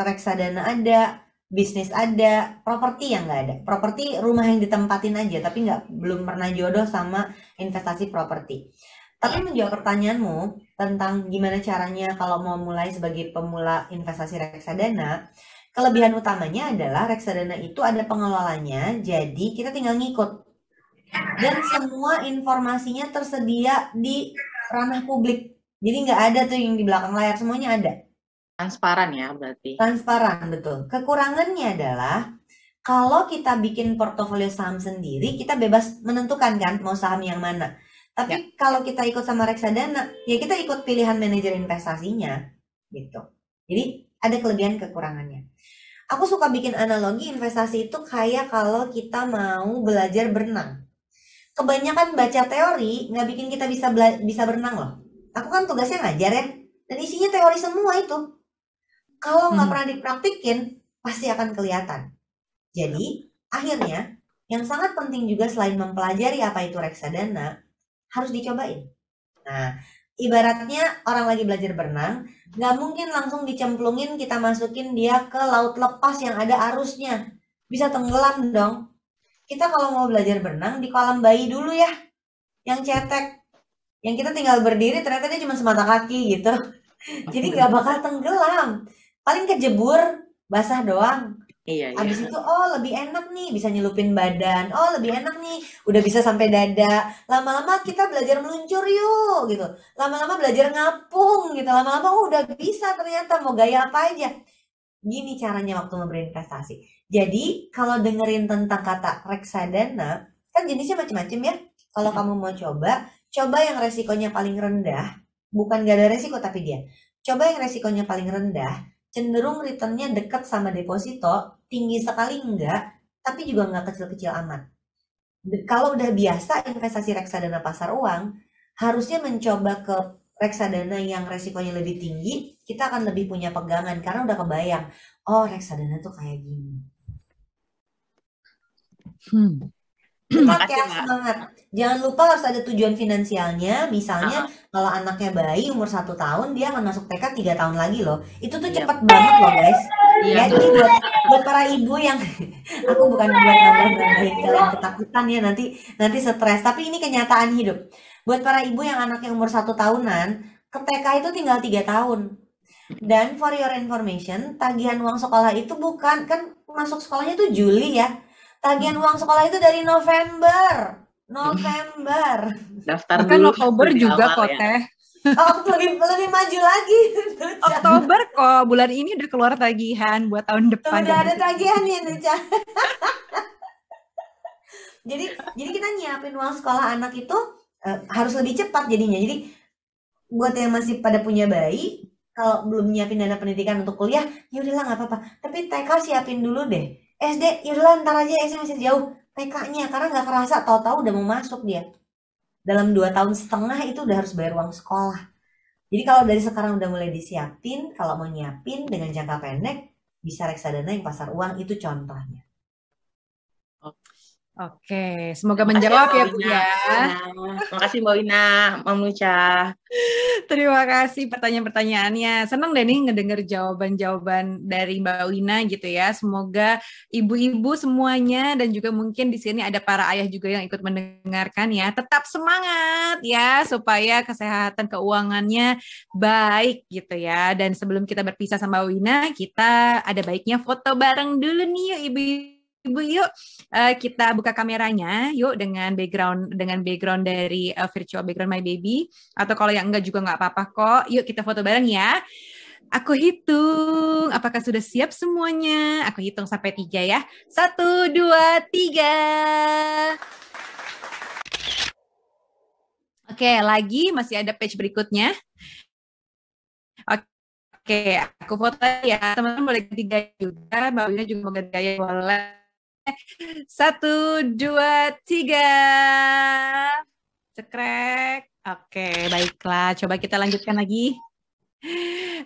reksadana ada, bisnis ada, properti yang nggak ada. Properti rumah yang ditempatin aja, tapi belum pernah jodoh sama investasi properti. Tapi menjawab pertanyaanmu tentang gimana caranya kalau mau mulai sebagai pemula investasi reksadana, kelebihan utamanya adalah reksadana itu ada pengelolanya, jadi kita tinggal ngikut. Dan semua informasinya tersedia di ranah publik. Jadi nggak ada tuh yang di belakang layar, semuanya ada. Transparan ya berarti. Transparan, betul. Kekurangannya adalah kalau kita bikin portofolio saham sendiri, kita bebas menentukan kan mau saham yang mana. Tapi kalau kita ikut sama reksadana, ya kita ikut pilihan manajer investasinya, gitu. Jadi ada kelebihan kekurangannya. Aku suka bikin analogi investasi itu kayak kalau kita mau belajar berenang. Kebanyakan baca teori nggak bikin kita bisa berenang loh. Aku kan tugasnya ngajar ya, dan isinya teori semua itu. Kalau nggak pernah dipraktikin, pasti akan kelihatan. Jadi akhirnya yang sangat penting juga selain mempelajari apa itu reksadana, harus dicobain. Nah, ibaratnya orang lagi belajar berenang, nggak mungkin langsung dicemplungin, kita masukin dia ke laut lepas yang ada arusnya. Bisa tenggelam dong. Kita kalau mau belajar berenang di kolam bayi dulu ya, yang cetek. Yang kita tinggal berdiri ternyata dia cuma semata kaki gitu. Jadi nggak bakal tenggelam. Paling kejebur, basah doang. Iya, iya. Abis itu, lebih enak nih bisa nyelupin badan. Lebih enak nih, udah bisa sampai dada. Lama-lama kita belajar meluncur yuk, gitu. Lama-lama belajar ngapung, gitu. Lama-lama udah bisa ternyata mau gaya apa aja. Gini caranya waktu berinvestasi. Jadi kalau dengerin tentang kata reksadana, kan jenisnya macam-macam ya. Kalau kamu mau coba yang resikonya paling rendah. Bukan gak ada resiko tapi dia. Coba yang resikonya paling rendah. Cenderung returnnya dekat sama deposito, tinggi sekali enggak, tapi juga enggak kecil-kecil amat. Kalau udah biasa investasi reksadana pasar uang, harusnya mencoba ke reksadana yang resikonya lebih tinggi, kita akan lebih punya pegangan, karena udah kebayang, reksadana tuh kayak gini. Semangat ya, semangat. Jangan lupa harus ada tujuan finansialnya. Misalnya kalau anaknya bayi umur 1 tahun, dia akan masuk TK 3 tahun lagi loh. Itu tuh cepet banget loh guys. Ya, ini buat para ibu yang aku bukan buat nambahin kalian ketakutan ya, nanti stres. Tapi ini kenyataan hidup. Buat para ibu yang anaknya umur 1 tahunan, ke TK itu tinggal 3 tahun. Dan for your information, tagihan uang sekolah itu bukan, kan masuk sekolahnya tuh Juli ya. Tagihan uang sekolah itu dari November. Daftar Bukan dulu. Oktober juga kok ya. Teh. Lebih maju lagi. Oktober kok, bulan ini udah keluar tagihan buat tahun depan. Udah ada tagihan ya Nucha. Jadi kita nyiapin uang sekolah anak itu harus lebih cepat jadinya. Jadi buat yang masih pada punya bayi, kalau belum nyiapin dana pendidikan untuk kuliah, ya udahlah nggak apa-apa. Tapi TK siapin dulu deh. SD, yaudah ntar aja, SD masih jauh. TK-nya, karena nggak kerasa, tahu-tahu udah mau masuk dia. Dalam 2,5 tahun itu udah harus bayar uang sekolah. Jadi kalau dari sekarang udah mulai disiapin, kalau mau nyiapin dengan jangka pendek, bisa reksadana yang pasar uang, itu contohnya. Oke, semoga menjawab ya Bu ya. Terima kasih Mbak Wina, Mam Nucha. Terima kasih pertanyaan-pertanyaannya. Senang deh nih ngedenger jawaban-jawaban dari Mbak Wina gitu ya. Semoga ibu-ibu semuanya dan juga mungkin di sini ada para ayah juga yang ikut mendengarkan ya. Tetap semangat ya supaya kesehatan keuangannya baik gitu ya. Dan sebelum kita berpisah sama Mbak Wina, kita ada baiknya foto bareng dulu nih yuk ibu yuk, kita buka kameranya yuk dengan background dari virtual background My Baby, atau kalau yang enggak juga nggak apa-apa kok. Yuk kita foto bareng ya. Aku hitung, apakah sudah siap semuanya? Aku hitung sampai 3 ya. 1, 2, 3. Oke, lagi masih ada page berikutnya. Oke, aku foto ya. Teman-teman boleh ganti gaya juga. Mbak Wina juga mau ganti gaya boleh. 1, 2, 3. Cekrek. Oke, baiklah. Coba kita lanjutkan lagi.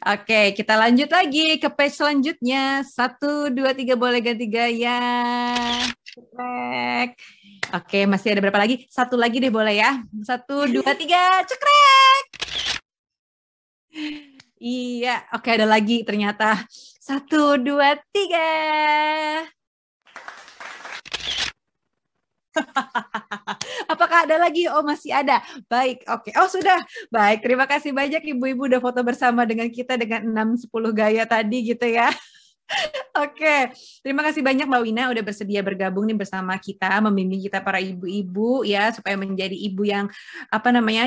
Oke, kita lanjut lagi ke page selanjutnya. 1, 2, 3 boleh ganti gaya. Cekrek. Oke, masih ada berapa lagi? 1 lagi deh boleh ya. 1, 2, 3. Cekrek. Iya, oke ada lagi ternyata. 1, 2, 3. Apakah ada lagi? Oh masih ada. Baik, oke. Oh sudah. Baik, terima kasih banyak ibu-ibu udah foto bersama dengan kita dengan 6-10 gaya tadi gitu ya. Oke, terima kasih banyak Mbak Wina udah bersedia bergabung nih bersama kita, membimbing kita para ibu-ibu ya supaya menjadi ibu yang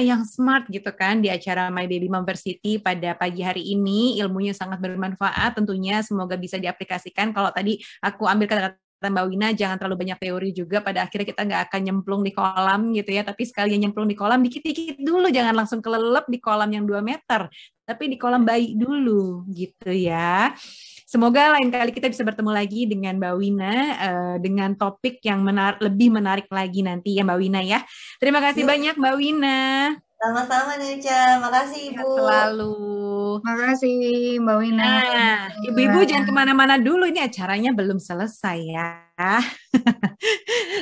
yang smart gitu kan di acara My Baby Momversity pada pagi hari ini. Ilmunya sangat bermanfaat tentunya, semoga bisa diaplikasikan. Kalau tadi aku ambil kata-kata Mbak Wina, jangan terlalu banyak teori juga, pada akhirnya kita nggak akan nyemplung di kolam gitu ya, tapi sekalian nyemplung di kolam dikit-dikit dulu, jangan langsung kelelep di kolam yang 2 meter, tapi di kolam bayi dulu gitu ya. Semoga lain kali kita bisa bertemu lagi dengan Mbak Wina dengan topik yang lebih menarik lagi nanti ya Mbak Wina ya. Terima kasih banyak Mbak Wina. Sama-sama Nucha, makasih Ibu. Selalu. Makasih Mbak Wina. Nah, ibu-ibu jangan kemana-mana dulu, ini acaranya belum selesai ya.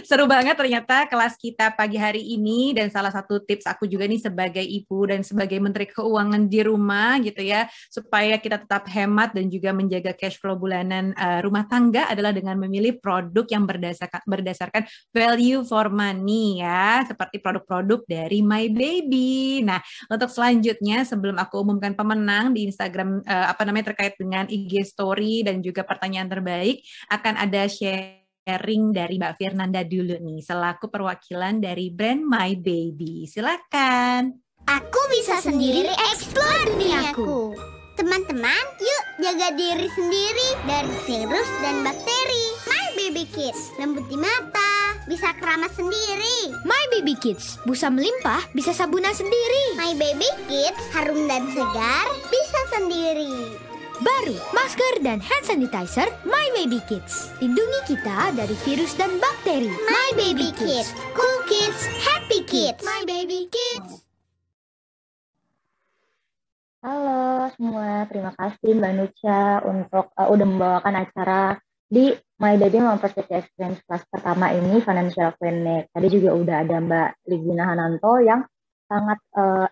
Seru banget ternyata kelas kita pagi hari ini, dan salah satu tips aku juga nih sebagai ibu dan sebagai menteri keuangan di rumah gitu ya, supaya kita tetap hemat dan juga menjaga cash flow bulanan rumah tangga adalah dengan memilih produk yang berdasarkan value for money ya, seperti produk-produk dari My Baby. Nah, untuk selanjutnya sebelum aku umumkan pemenang di Instagram terkait dengan IG story dan juga pertanyaan terbaik, akan ada sharing dari Mbak Firnanda dulu nih, selaku perwakilan dari brand My Baby. Silakan. Aku bisa sendiri explore duniaku. Teman-teman, yuk jaga diri sendiri dari virus dan bakteri. My Baby Kids, lembut di mata, bisa keramas sendiri. My Baby Kids, busa melimpah, bisa sabunan sendiri. My Baby Kids, harum dan segar, bisa sendiri. Baru, masker dan hand sanitizer My Baby Kids. Lindungi kita dari virus dan bakteri. My Baby Kids, cool kids, happy kids. My Baby Kids. Halo semua, terima kasih Mbak Nucha untuk udah membawakan acara di My Baby Mempersiapkan Experience Class pertama ini, Financial Clinic. Tadi juga udah ada Mbak Ligina Hananto yang sangat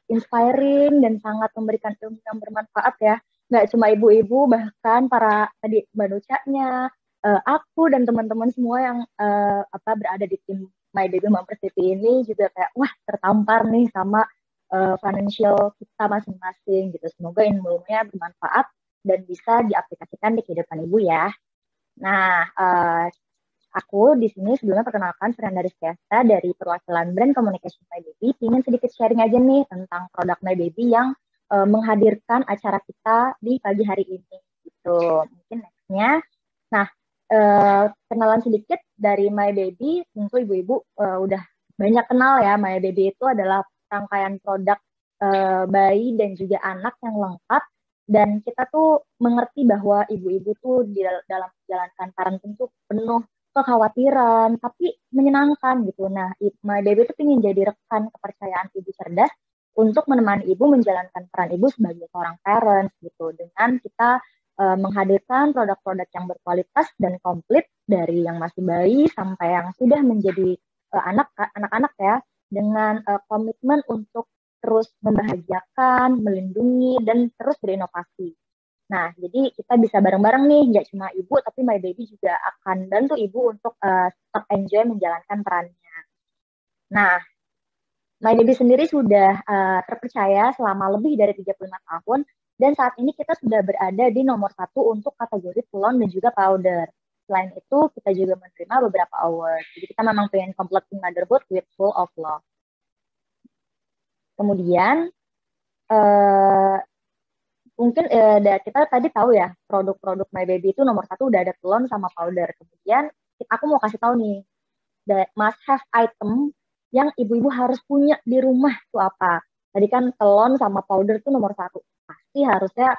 inspiring dan sangat memberikan ilmu yang bermanfaat ya. Nggak cuma ibu-ibu, bahkan para tadi Mbak Nucha-nya, aku dan teman-teman semua yang berada di tim My Baby Mempersiapkan ini juga kayak wah tertampar nih sama financial kita masing-masing gitu. Semoga ilmunya bermanfaat dan bisa diaplikasikan di kehidupan ibu ya. Nah, aku di sini sebelumnya perkenalkan Firnanda Rizkyasta dari perwakilan brand communication My Baby. Ingin sedikit sharing aja nih tentang produk My Baby yang menghadirkan acara kita di pagi hari ini gitu. Mungkin nextnya. Nah, kenalan sedikit dari My Baby. Tentu ibu-ibu udah banyak kenal ya. My Baby itu adalah rangkaian produk bayi dan juga anak yang lengkap, dan kita tuh mengerti bahwa ibu-ibu tuh dalam menjalankan parenting tuh penuh kekhawatiran tapi menyenangkan gitu. Nah, My Baby tuh ingin jadi rekan kepercayaan ibu cerdas untuk menemani ibu menjalankan peran ibu sebagai seorang parents gitu, dengan kita menghadirkan produk-produk yang berkualitas dan komplit dari yang masih bayi sampai yang sudah menjadi anak-anak ya, dengan komitmen untuk terus membahagiakan, melindungi, dan terus berinovasi. Nah, jadi kita bisa bareng-bareng nih, nggak cuma ibu, tapi My Baby juga akan bantu ibu untuk tetap enjoy menjalankan perannya. Nah, My Baby sendiri sudah terpercaya selama lebih dari 35 tahun, dan saat ini kita sudah berada di nomor 1 untuk kategori pulon dan juga powder. Selain itu, kita juga menerima beberapa award. Jadi kita memang pengen completing motherhood with full of love. Kemudian, mungkin kita tadi tahu ya, produk-produk My Baby itu nomor 1 udah ada telon sama powder. Kemudian, aku mau kasih tahu nih, the must have item yang ibu-ibu harus punya di rumah itu apa. Tadi kan telon sama powder itu nomor 1. Pasti harusnya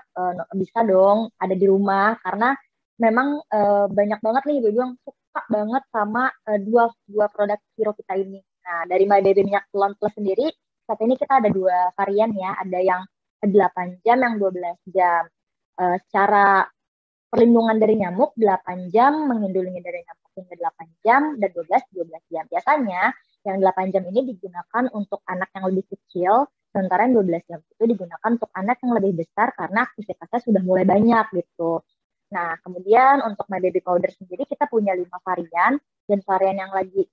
bisa dong ada di rumah, karena memang banyak banget nih ibu-ibu yang suka banget sama dua produk hero kita ini. Nah, dari My Baby Minyak Telon Plus sendiri, saat ini kita ada 2 varian ya. Ada yang 8 jam, yang 12 jam. Secara perlindungan dari nyamuk, 8 jam, menghindari dari nyamuk hingga 8 jam, dan 12 jam. Biasanya, yang 8 jam ini digunakan untuk anak yang lebih kecil, sementara yang 12 jam itu digunakan untuk anak yang lebih besar karena aktivitasnya sudah mulai banyak gitu. Nah, kemudian untuk My Baby Powder sendiri kita punya 5 varian, dan varian yang lagi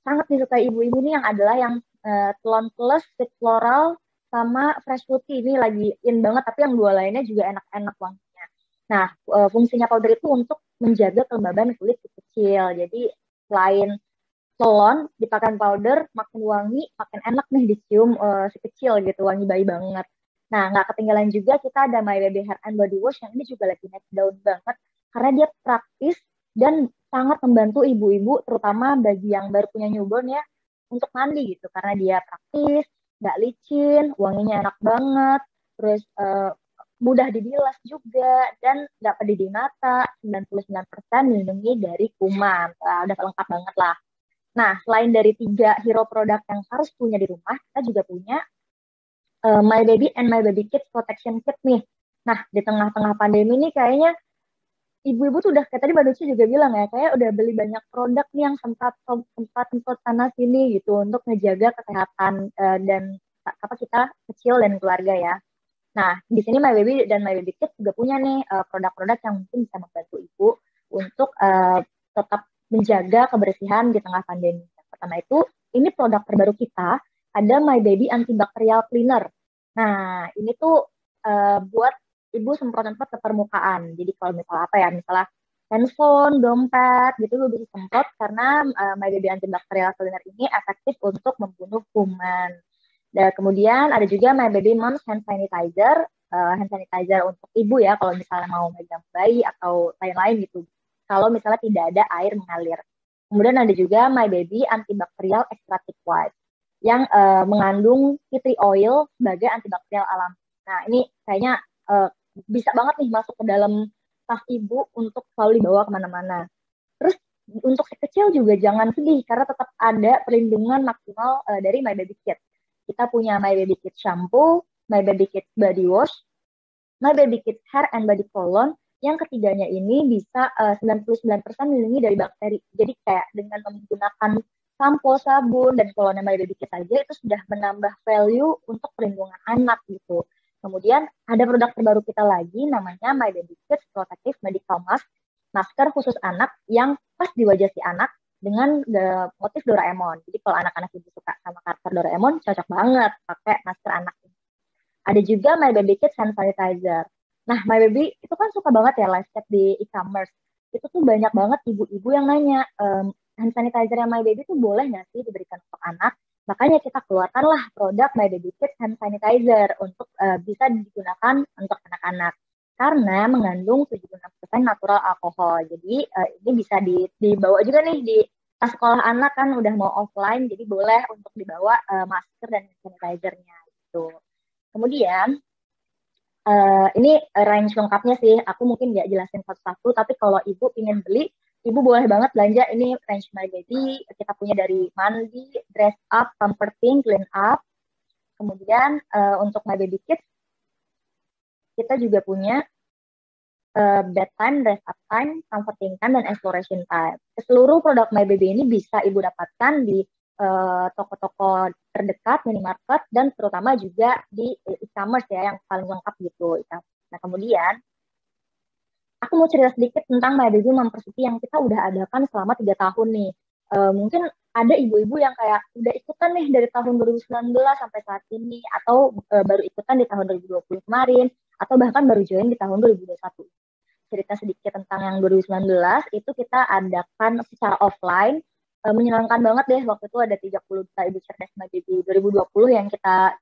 sangat disukai ibu-ibu ini yang adalah yang Telon Plus, Sweet Floral, sama Fresh Fruity. Ini lagi in banget, tapi yang 2 lainnya juga enak-enak wanginya. Nah, fungsinya powder itu untuk menjaga kelembaban kulit si kecil. Jadi, selain telon, dipakai powder, makin wangi, makin enak nih dicium si kecil gitu, wangi bayi banget. Nah, nggak ketinggalan juga kita ada My Baby Hair and Body Wash yang ini juga lagi naik daun banget karena dia praktis dan sangat membantu ibu-ibu, terutama bagi yang baru punya newborn ya, untuk mandi gitu, karena dia praktis, nggak licin, wanginya enak banget, terus mudah dibilas juga, dan nggak pedih di mata, 99% melindungi dari kuman. Udah lengkap banget lah. Nah, selain dari 3 hero produk yang harus punya di rumah, kita juga punya My Baby and My Baby Kids Protection Kit nih. Nah, di tengah-tengah pandemi ini kayaknya ibu-ibu tuh udah kayak tadi Mbak Nuci juga bilang ya, kayak udah beli banyak produk nih yang sempat sana sini gitu untuk ngejaga kesehatan dan apa kita kecil dan keluarga ya. Nah, di sini My Baby dan My Baby Kids juga punya nih produk-produk yang mungkin bisa membantu ibu untuk tetap menjaga kebersihan di tengah pandemi. Yang pertama itu, ini produk terbaru kita, ada My Baby Antibacterial Cleaner. Nah, ini tuh buat ibu semprot-semprot ke permukaan. Jadi kalau misalnya apa ya, misalnya handphone, dompet, gitu ibu bisa semprot karena My Baby Antibacterial Cleaner ini efektif untuk membunuh kuman. Dan kemudian ada juga My Baby Moms Hand Sanitizer, hand sanitizer untuk ibu ya kalau misalnya mau megang bayi atau lain-lain gitu. Kalau misalnya tidak ada air mengalir. Kemudian ada juga My Baby Antibacterial Extra Thick Wipe yang mengandung tea tree oil sebagai antibakterial alami. Nah ini kayaknya bisa banget nih masuk ke dalam tas ibu untuk selalu dibawa kemana-mana. Terus untuk si kecil juga jangan sedih karena tetap ada perlindungan maksimal dari My Baby Kids. Kita punya My Baby Kids Shampoo, My Baby Kids Body Wash, My Baby Kids Hair and Body Cologne. Yang ketiganya ini bisa 99% melindungi dari bakteri. Jadi kayak dengan menggunakan sampo, sabun, dan cologne My Baby Kids saja itu sudah menambah value untuk perlindungan anak gitu. Kemudian ada produk terbaru kita lagi namanya My Baby Kids Protective Medical Mask, masker khusus anak yang pas di wajah si anak dengan motif Doraemon. Jadi kalau anak-anak ibu suka sama karakter Doraemon, cocok banget pakai masker anak ini. Ada juga My Baby Kids Hand Sanitizer. Nah, My Baby itu kan suka banget ya live chat di e-commerce. Itu tuh banyak banget ibu-ibu yang nanya, hand sanitizer yang My Baby tuh boleh nggak sih diberikan untuk anak? Makanya kita keluarkanlah produk My Baby Kids Hand Sanitizer untuk bisa digunakan untuk anak-anak. Karena mengandung 76% natural alkohol. Jadi ini bisa dibawa juga nih di tas sekolah anak kan udah mau offline, jadi boleh untuk dibawa masker dan hand sanitizer-nya gitu. Kemudian ini range lengkapnya sih, aku mungkin nggak jelasin satu-satu, tapi kalau ibu ingin beli, ibu boleh banget belanja ini range My Baby. Kita punya dari mandi, dress up, comforting, clean up. Kemudian untuk My Baby Kids, kita juga punya bedtime, dress up time, comforting time, dan exploration time. Seluruh produk My Baby ini bisa ibu dapatkan di toko-toko terdekat, minimarket, dan terutama juga di e-commerce ya yang paling lengkap gitu. Nah kemudian aku mau cerita sedikit tentang My Baby Mempersiti yang kita udah adakan selama 3 tahun nih. Mungkin ada ibu-ibu yang kayak udah ikutan nih dari tahun 2019 sampai saat ini, atau baru ikutan di tahun 2020 kemarin, atau bahkan baru join di tahun 2021. Cerita sedikit tentang yang 2019, itu kita adakan secara offline. Menyenangkan banget deh, waktu itu ada 30 juta ibu cerdas My Baby 2020 yang kita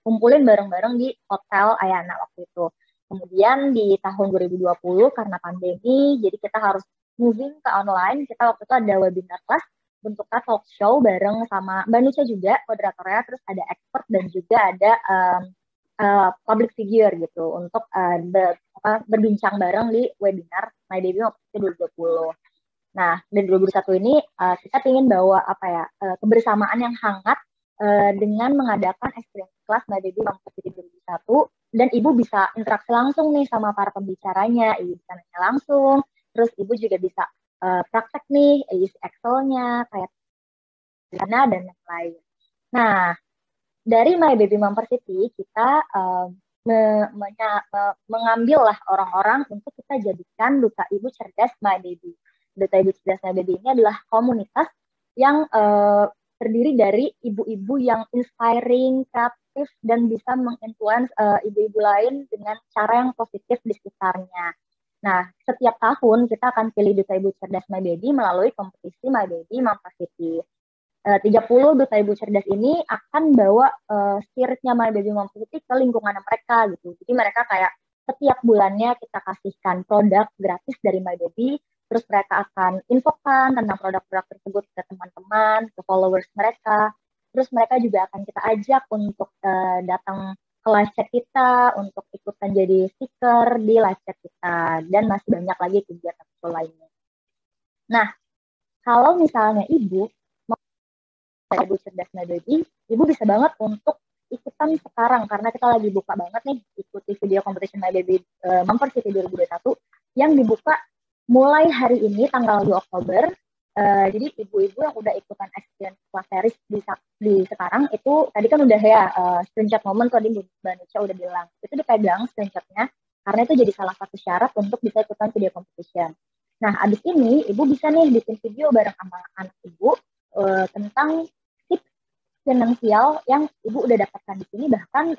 kumpulin bareng-bareng di Hotel Ayana waktu itu. Kemudian di tahun 2020 karena pandemi, jadi kita harus moving ke online. Kita waktu itu ada webinar kelas, bentuknya talk show bareng sama Mbak Nucha juga, moderatornya, terus ada expert dan juga ada public figure gitu untuk berbincang bareng di webinar My Baby waktu 2020. Nah, dari 2021 ini kita ingin bawa kebersamaan yang hangat dengan mengadakan experience class My Baby Mempersiti 2021, dan ibu bisa interaksi langsung nih sama para pembicaranya, ibu bisa nanya langsung, terus ibu juga bisa praktek nih isi Excel-nya, kayak dana dan lain-lain. Nah, dari My Baby Mempersiti kita mengambil lah orang-orang untuk kita jadikan Duta Ibu Cerdas My Baby. Duta Ibu Cerdas My Baby ini adalah komunitas yang terdiri dari ibu-ibu yang inspiring, kreatif, dan bisa menginfluence ibu-ibu lain dengan cara yang positif di sekitarnya. Nah, setiap tahun kita akan pilih Duta Ibu Cerdas My Baby melalui kompetisi My Baby Mempersiti. 30 Duta Ibu Cerdas ini akan bawa spiritnya My Baby Mempersiti ke lingkungan mereka gitu. Jadi mereka kayak setiap bulannya kita kasihkan produk gratis dari My Baby. Terus mereka akan infokan tentang produk-produk tersebut ke teman-teman, ke followers mereka. Terus mereka juga akan kita ajak untuk datang ke live chat kita, untuk ikutan jadi speaker di live chat kita, dan masih banyak lagi kegiatan lainnya. Nah, kalau misalnya ibu mau Ibu Cerdas My Baby, ibu bisa banget untuk ikutan sekarang, karena kita lagi buka banget nih, ikuti video competition My Baby Mempersiti 2021, yang dibuka mulai hari ini tanggal 2 Oktober, jadi ibu-ibu yang udah ikutan experience class series di sekarang itu tadi kan udah ya screenshot momen tadi Mbak Nucha udah bilang itu dipegang screenshotnya karena itu jadi salah satu syarat untuk bisa ikutan video competition. Nah abis ini ibu bisa nih bikin video bareng sama anak ibu tentang tips finansial yang ibu udah dapatkan di sini, bahkan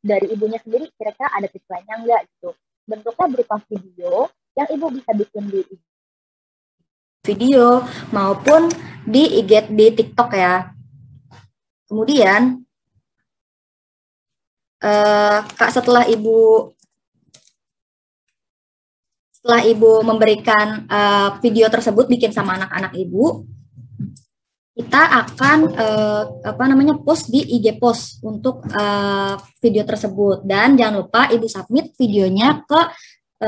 dari ibunya sendiri kira-kira ada tips lainnya enggak gitu. Bentuknya berupa video yang ibu bisa bikin di video maupun di di TikTok ya. Kemudian Kak setelah ibu memberikan video tersebut bikin sama anak-anak ibu, kita akan post di IG post untuk video tersebut, dan jangan lupa ibu submit videonya ke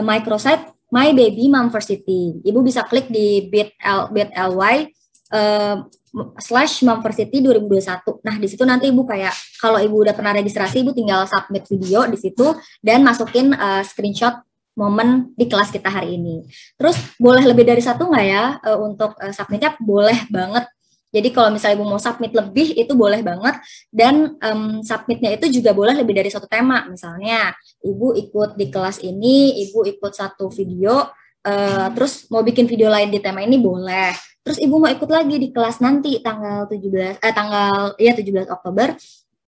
microsite My Baby Momversity. Ibu bisa klik di bit.ly /Momversity 2021. Nah, di situ nanti ibu kayak kalau ibu udah pernah registrasi, ibu tinggal submit video di situ dan masukin screenshot momen di kelas kita hari ini. Terus boleh lebih dari satu nggak ya untuk submitnya? Boleh banget. Jadi kalau misalnya ibu mau submit lebih itu boleh banget, dan submitnya itu juga boleh lebih dari satu tema. Misalnya ibu ikut di kelas ini, ibu ikut satu video, terus mau bikin video lain di tema ini boleh. Terus ibu mau ikut lagi di kelas nanti tanggal 17 Oktober,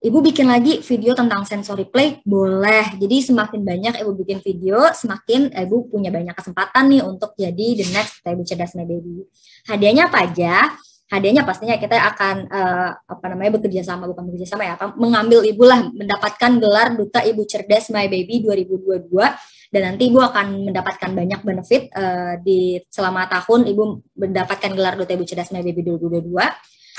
ibu bikin lagi video tentang sensory play, boleh. Jadi semakin banyak ibu bikin video, semakin ibu punya banyak kesempatan nih untuk jadi the next Ibu Cerdas My Baby. Hadiahnya apa aja? Hadiahnya pastinya kita akan bekerja sama, mengambil ibu lah mendapatkan gelar Duta Ibu Cerdas My Baby 2022, dan nanti ibu akan mendapatkan banyak benefit di selama tahun ibu mendapatkan gelar Duta Ibu Cerdas My Baby 2022.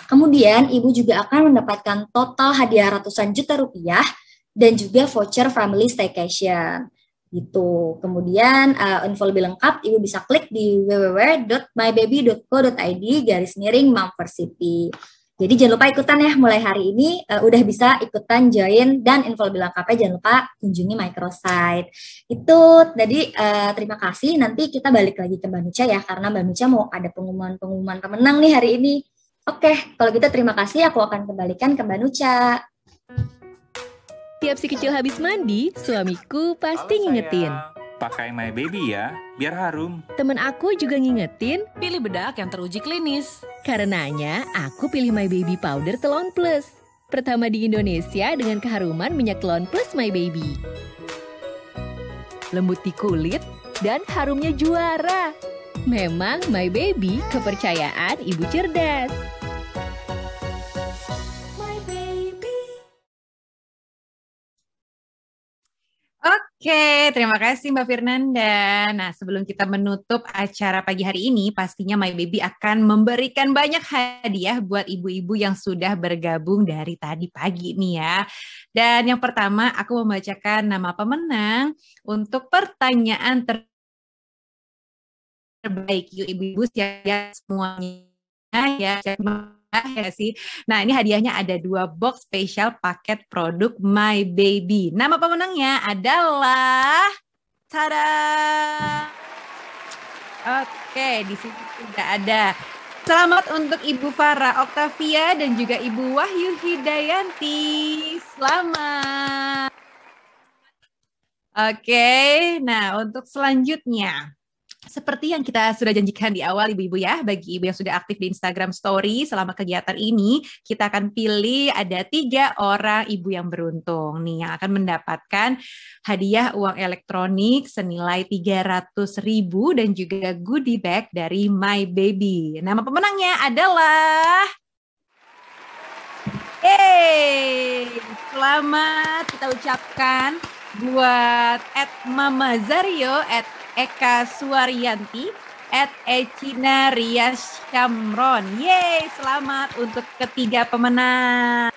Kemudian ibu juga akan mendapatkan total hadiah ratusan juta rupiah dan juga voucher family staycation. Gitu. Kemudian info lebih lengkap ibu bisa klik di www.mybaby.co.id/Momversity. Jadi jangan lupa ikutan ya, mulai hari ini udah bisa ikutan join, dan info lebih lengkapnya jangan lupa kunjungi microsite. Itu tadi terima kasih. Nanti kita balik lagi ke Mbak Nucha ya, karena Mbak Nucha mau ada pengumuman pemenang nih hari ini. Oke, kalau gitu terima kasih, aku akan kembalikan ke Mbak Nucha. Tiap si kecil habis mandi, suamiku pasti ngingetin. Pakai My Baby ya, biar harum. Temen aku juga ngingetin, pilih bedak yang teruji klinis. Karenanya, aku pilih My Baby Powder Telon Plus. Pertama di Indonesia dengan keharuman minyak Telon Plus My Baby. Lembut di kulit dan harumnya juara. Memang My Baby, kepercayaan ibu cerdas. Oke, terima kasih Mbak Firnanda. Nah, sebelum kita menutup acara pagi hari ini, pastinya My Baby akan memberikan banyak hadiah buat ibu-ibu yang sudah bergabung dari tadi pagi nih ya. Dan yang pertama, aku membacakan nama pemenang untuk pertanyaan terbaik. Yuk ibu-ibu siap semuanya ya. Ya sih. Nah, ini hadiahnya ada 2 box spesial paket produk My Baby. Nama pemenangnya adalah tada. Oke, di sini sudah ada. Selamat untuk Ibu Farah Oktavia dan juga Ibu Wahyu Hidayanti. Selamat. Oke, nah untuk selanjutnya, seperti yang kita sudah janjikan di awal ibu-ibu ya, bagi ibu yang sudah aktif di Instagram Story selama kegiatan ini, kita akan pilih ada 3 orang ibu yang beruntung nih yang akan mendapatkan hadiah uang elektronik senilai 300.000 dan juga goodie bag dari My Baby. Nama pemenangnya adalah selamat kita ucapkan buat @mamazario, Eka Suwaryanti, @Ecina Rias Syamron. Yeay, selamat untuk ketiga pemenang.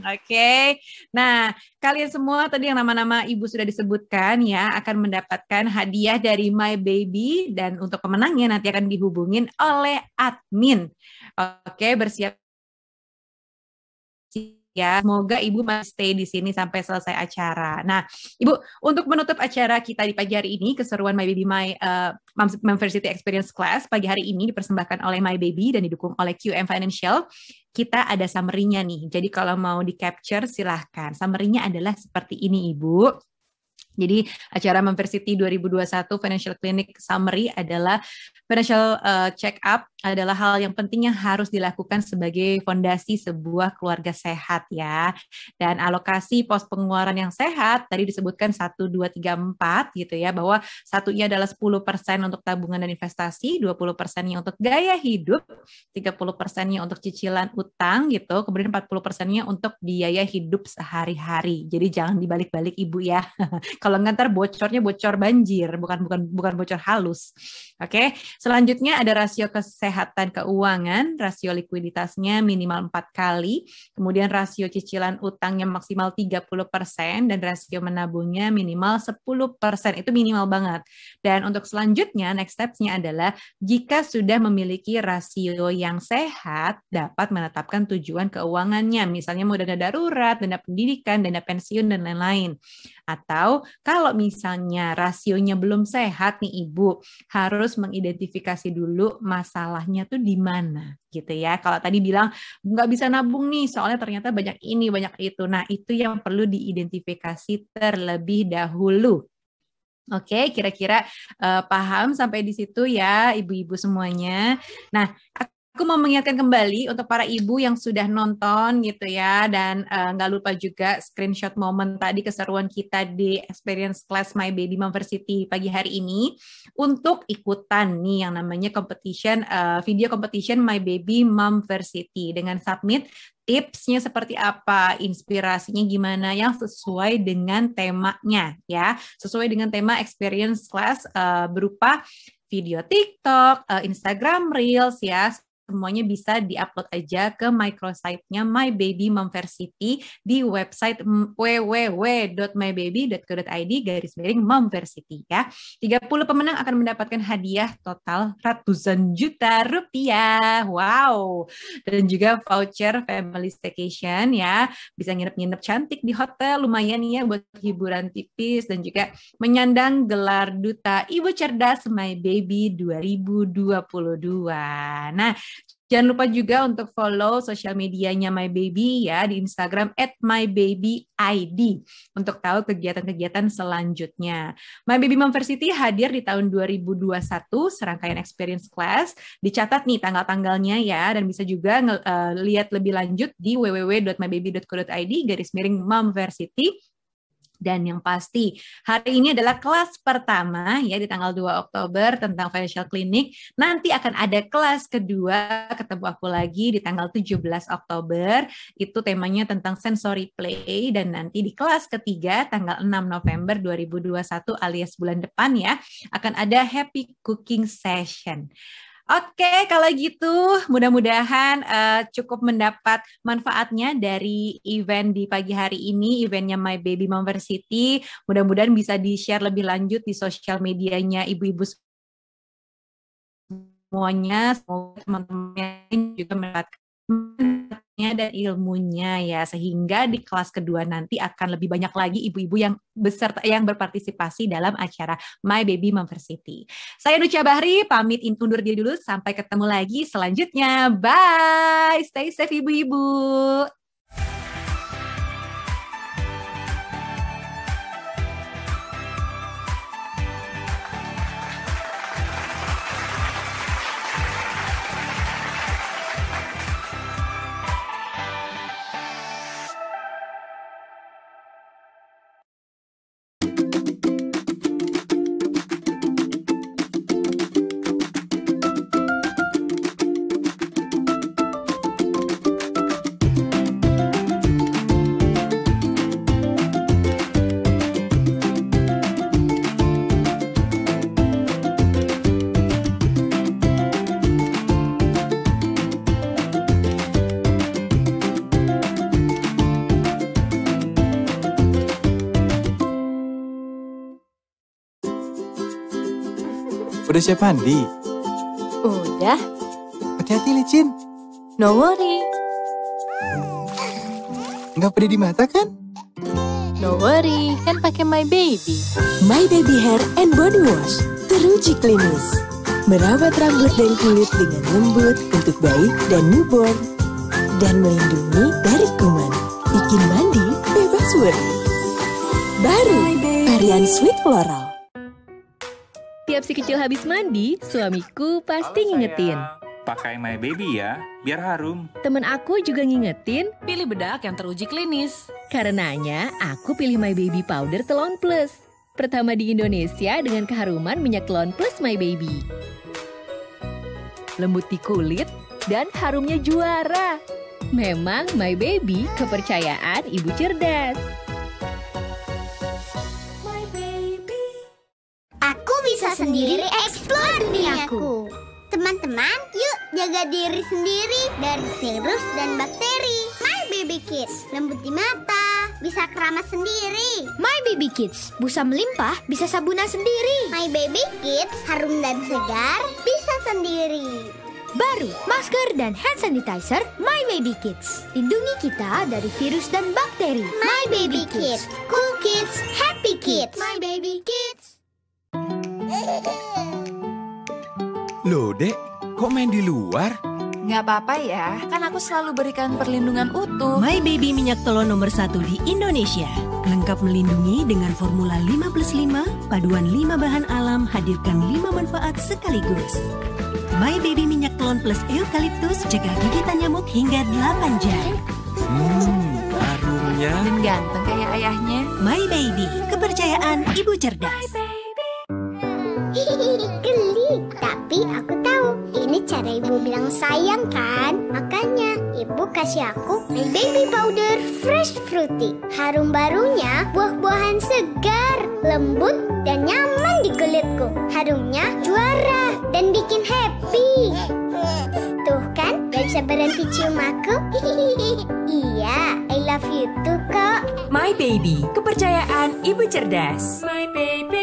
Oke. Nah, kalian semua tadi yang nama-nama ibu sudah disebutkan ya, akan mendapatkan hadiah dari My Baby, dan untuk pemenangnya nanti akan dihubungin oleh admin. Oke, bersiap ya. Semoga Ibu masih stay di sini sampai selesai acara. Nah, Ibu, untuk menutup acara kita di pagi hari ini, keseruan My Baby Momversity Experience Class pagi hari ini dipersembahkan oleh My Baby dan didukung oleh QM Financial. Kita ada summary-nya nih. Jadi kalau mau di-capture silahkan. Summary-nya adalah seperti ini, Ibu. Jadi acara Momversity 2021 Financial Clinic Summary adalah financial check up adalah hal yang penting yang harus dilakukan sebagai fondasi sebuah keluarga sehat ya. Dan alokasi pos pengeluaran yang sehat tadi disebutkan 1, 2, 3, 4 gitu ya, bahwa satunya adalah 10% untuk tabungan dan investasi, 20%-nya untuk gaya hidup, 30%-nya untuk cicilan utang gitu, kemudian 40%-nya untuk biaya hidup sehari-hari. Jadi jangan dibalik-balik Ibu ya. Kalau nggak bocornya bocor banjir, bukan bocor halus. Oke. Selanjutnya ada rasio kesehatan keuangan, rasio likuiditasnya minimal 4 kali, kemudian rasio cicilan utangnya maksimal 30% dan rasio menabungnya minimal 10%. Itu minimal banget. Dan untuk selanjutnya next steps-nya adalah jika sudah memiliki rasio yang sehat, dapat menetapkan tujuan keuangannya, misalnya mau dana darurat, dana pendidikan, dana pensiun dan lain-lain. Atau kalau misalnya rasionya belum sehat nih Ibu, harus mengidentifikasi dulu masalahnya tuh di mana gitu ya. Kalau tadi bilang nggak bisa nabung nih, soalnya ternyata banyak ini, banyak itu. Nah, itu yang perlu diidentifikasi terlebih dahulu. Oke, kira-kira paham sampai di situ ya Ibu-ibu semuanya. Nah, aku mau mengingatkan kembali untuk para ibu yang sudah nonton gitu ya, dan nggak lupa juga screenshot momen tadi keseruan kita di Experience Class My Baby Momversity pagi hari ini untuk ikutan nih yang namanya competition, video competition My Baby Momversity dengan submit tipsnya seperti apa, inspirasinya gimana yang sesuai dengan temanya ya, sesuai dengan tema Experience Class berupa video TikTok, Instagram Reels ya. Semuanya bisa diupload aja ke microsite-nya My Baby Momversity di website www.mybaby.co.id/Momversity ya. 30 pemenang akan mendapatkan hadiah total ratusan juta rupiah. Wow. Dan juga voucher family staycation ya. Bisa nginep-nginep cantik di hotel, lumayan ya buat hiburan tipis, dan juga menyandang gelar Duta Ibu Cerdas My Baby 2022. Nah, jangan lupa juga untuk follow sosial medianya My Baby ya di Instagram @mybabyid untuk tahu kegiatan-kegiatan selanjutnya. My Baby Momversity hadir di tahun 2021, serangkaian experience class. Dicatat nih tanggal-tanggalnya ya, dan bisa juga lihat lebih lanjut di www.mybaby.co.id/Momversity. Dan yang pasti, hari ini adalah kelas pertama ya di tanggal 2 Oktober tentang Financial Clinic. Nanti akan ada kelas kedua, ketemu aku lagi di tanggal 17 Oktober. Itu temanya tentang sensory play. Dan nanti di kelas ketiga, tanggal 6 November 2021 alias bulan depan ya, akan ada happy cooking session. Oke, kalau gitu mudah-mudahan cukup mendapat manfaatnya dari event di pagi hari ini, eventnya My Baby Momversity. Mudah-mudahan bisa di-share lebih lanjut di sosial medianya ibu-ibu semuanya. Semoga teman-teman juga mendapatkan dan ilmunya ya, sehingga di kelas kedua nanti akan lebih banyak lagi ibu-ibu yang berpartisipasi dalam acara My Baby Momversity. Saya Nucha Bahri pamit undur diri dulu, sampai ketemu lagi selanjutnya. Bye, stay safe ibu-ibu. Udah siap mandi? Udah. Hati-hati licin. No worry. Nggak pedih di mata kan? No worry, kan pakai My Baby. My Baby Hair and Body Wash, teruji klinis. Merawat rambut dan kulit dengan lembut untuk bayi dan newborn. Dan melindungi dari kuman. Bikin mandi bebas worry. Baru, varian Sweet Floral. Tiap si kecil habis mandi, suamiku pasti ngingetin. Pakai My Baby ya, biar harum. Temen aku juga ngingetin, pilih bedak yang teruji klinis. Karenanya, aku pilih My Baby Powder Telon Plus. Pertama di Indonesia dengan keharuman minyak Telon Plus My Baby. Lembut di kulit dan harumnya juara. Memang My Baby, kepercayaan ibu cerdas. My Baby. Aku bisa sendiri explore duniaku. Teman-teman, yuk jaga diri sendiri dari virus dan bakteri. My Baby Kids, lembut di mata, bisa keramas sendiri. My Baby Kids, busa melimpah, bisa sabunan sendiri. My Baby Kids, harum dan segar, bisa sendiri. Baru, masker dan hand sanitizer My Baby Kids. Lindungi kita dari virus dan bakteri. My Baby Kids, cool kids, happy kids. My Baby Kids. Loh, Dek, kok main di luar? Nggak apa-apa ya, kan aku selalu berikan perlindungan utuh. My Baby minyak telon nomor 1 di Indonesia. Lengkap melindungi dengan formula 5+5, paduan 5 bahan alam, hadirkan 5 manfaat sekaligus. My Baby minyak telon plus eukaliptus, cegah gigitan nyamuk hingga 8 jam. Harumnya. Dan ganteng kayak ayahnya. My Baby, kepercayaan ibu cerdas. Geli, tapi aku tahu ini cara ibu bilang sayang kan. Makanya ibu kasih aku My Baby Powder Fresh Fruity. Harum barunya buah-buahan segar, lembut dan nyaman di kulitku. Harumnya juara dan bikin happy. Tuh kan, gak bisa berhenti cium aku. Iya, I love you too kok. My Baby, kepercayaan ibu cerdas. My Baby.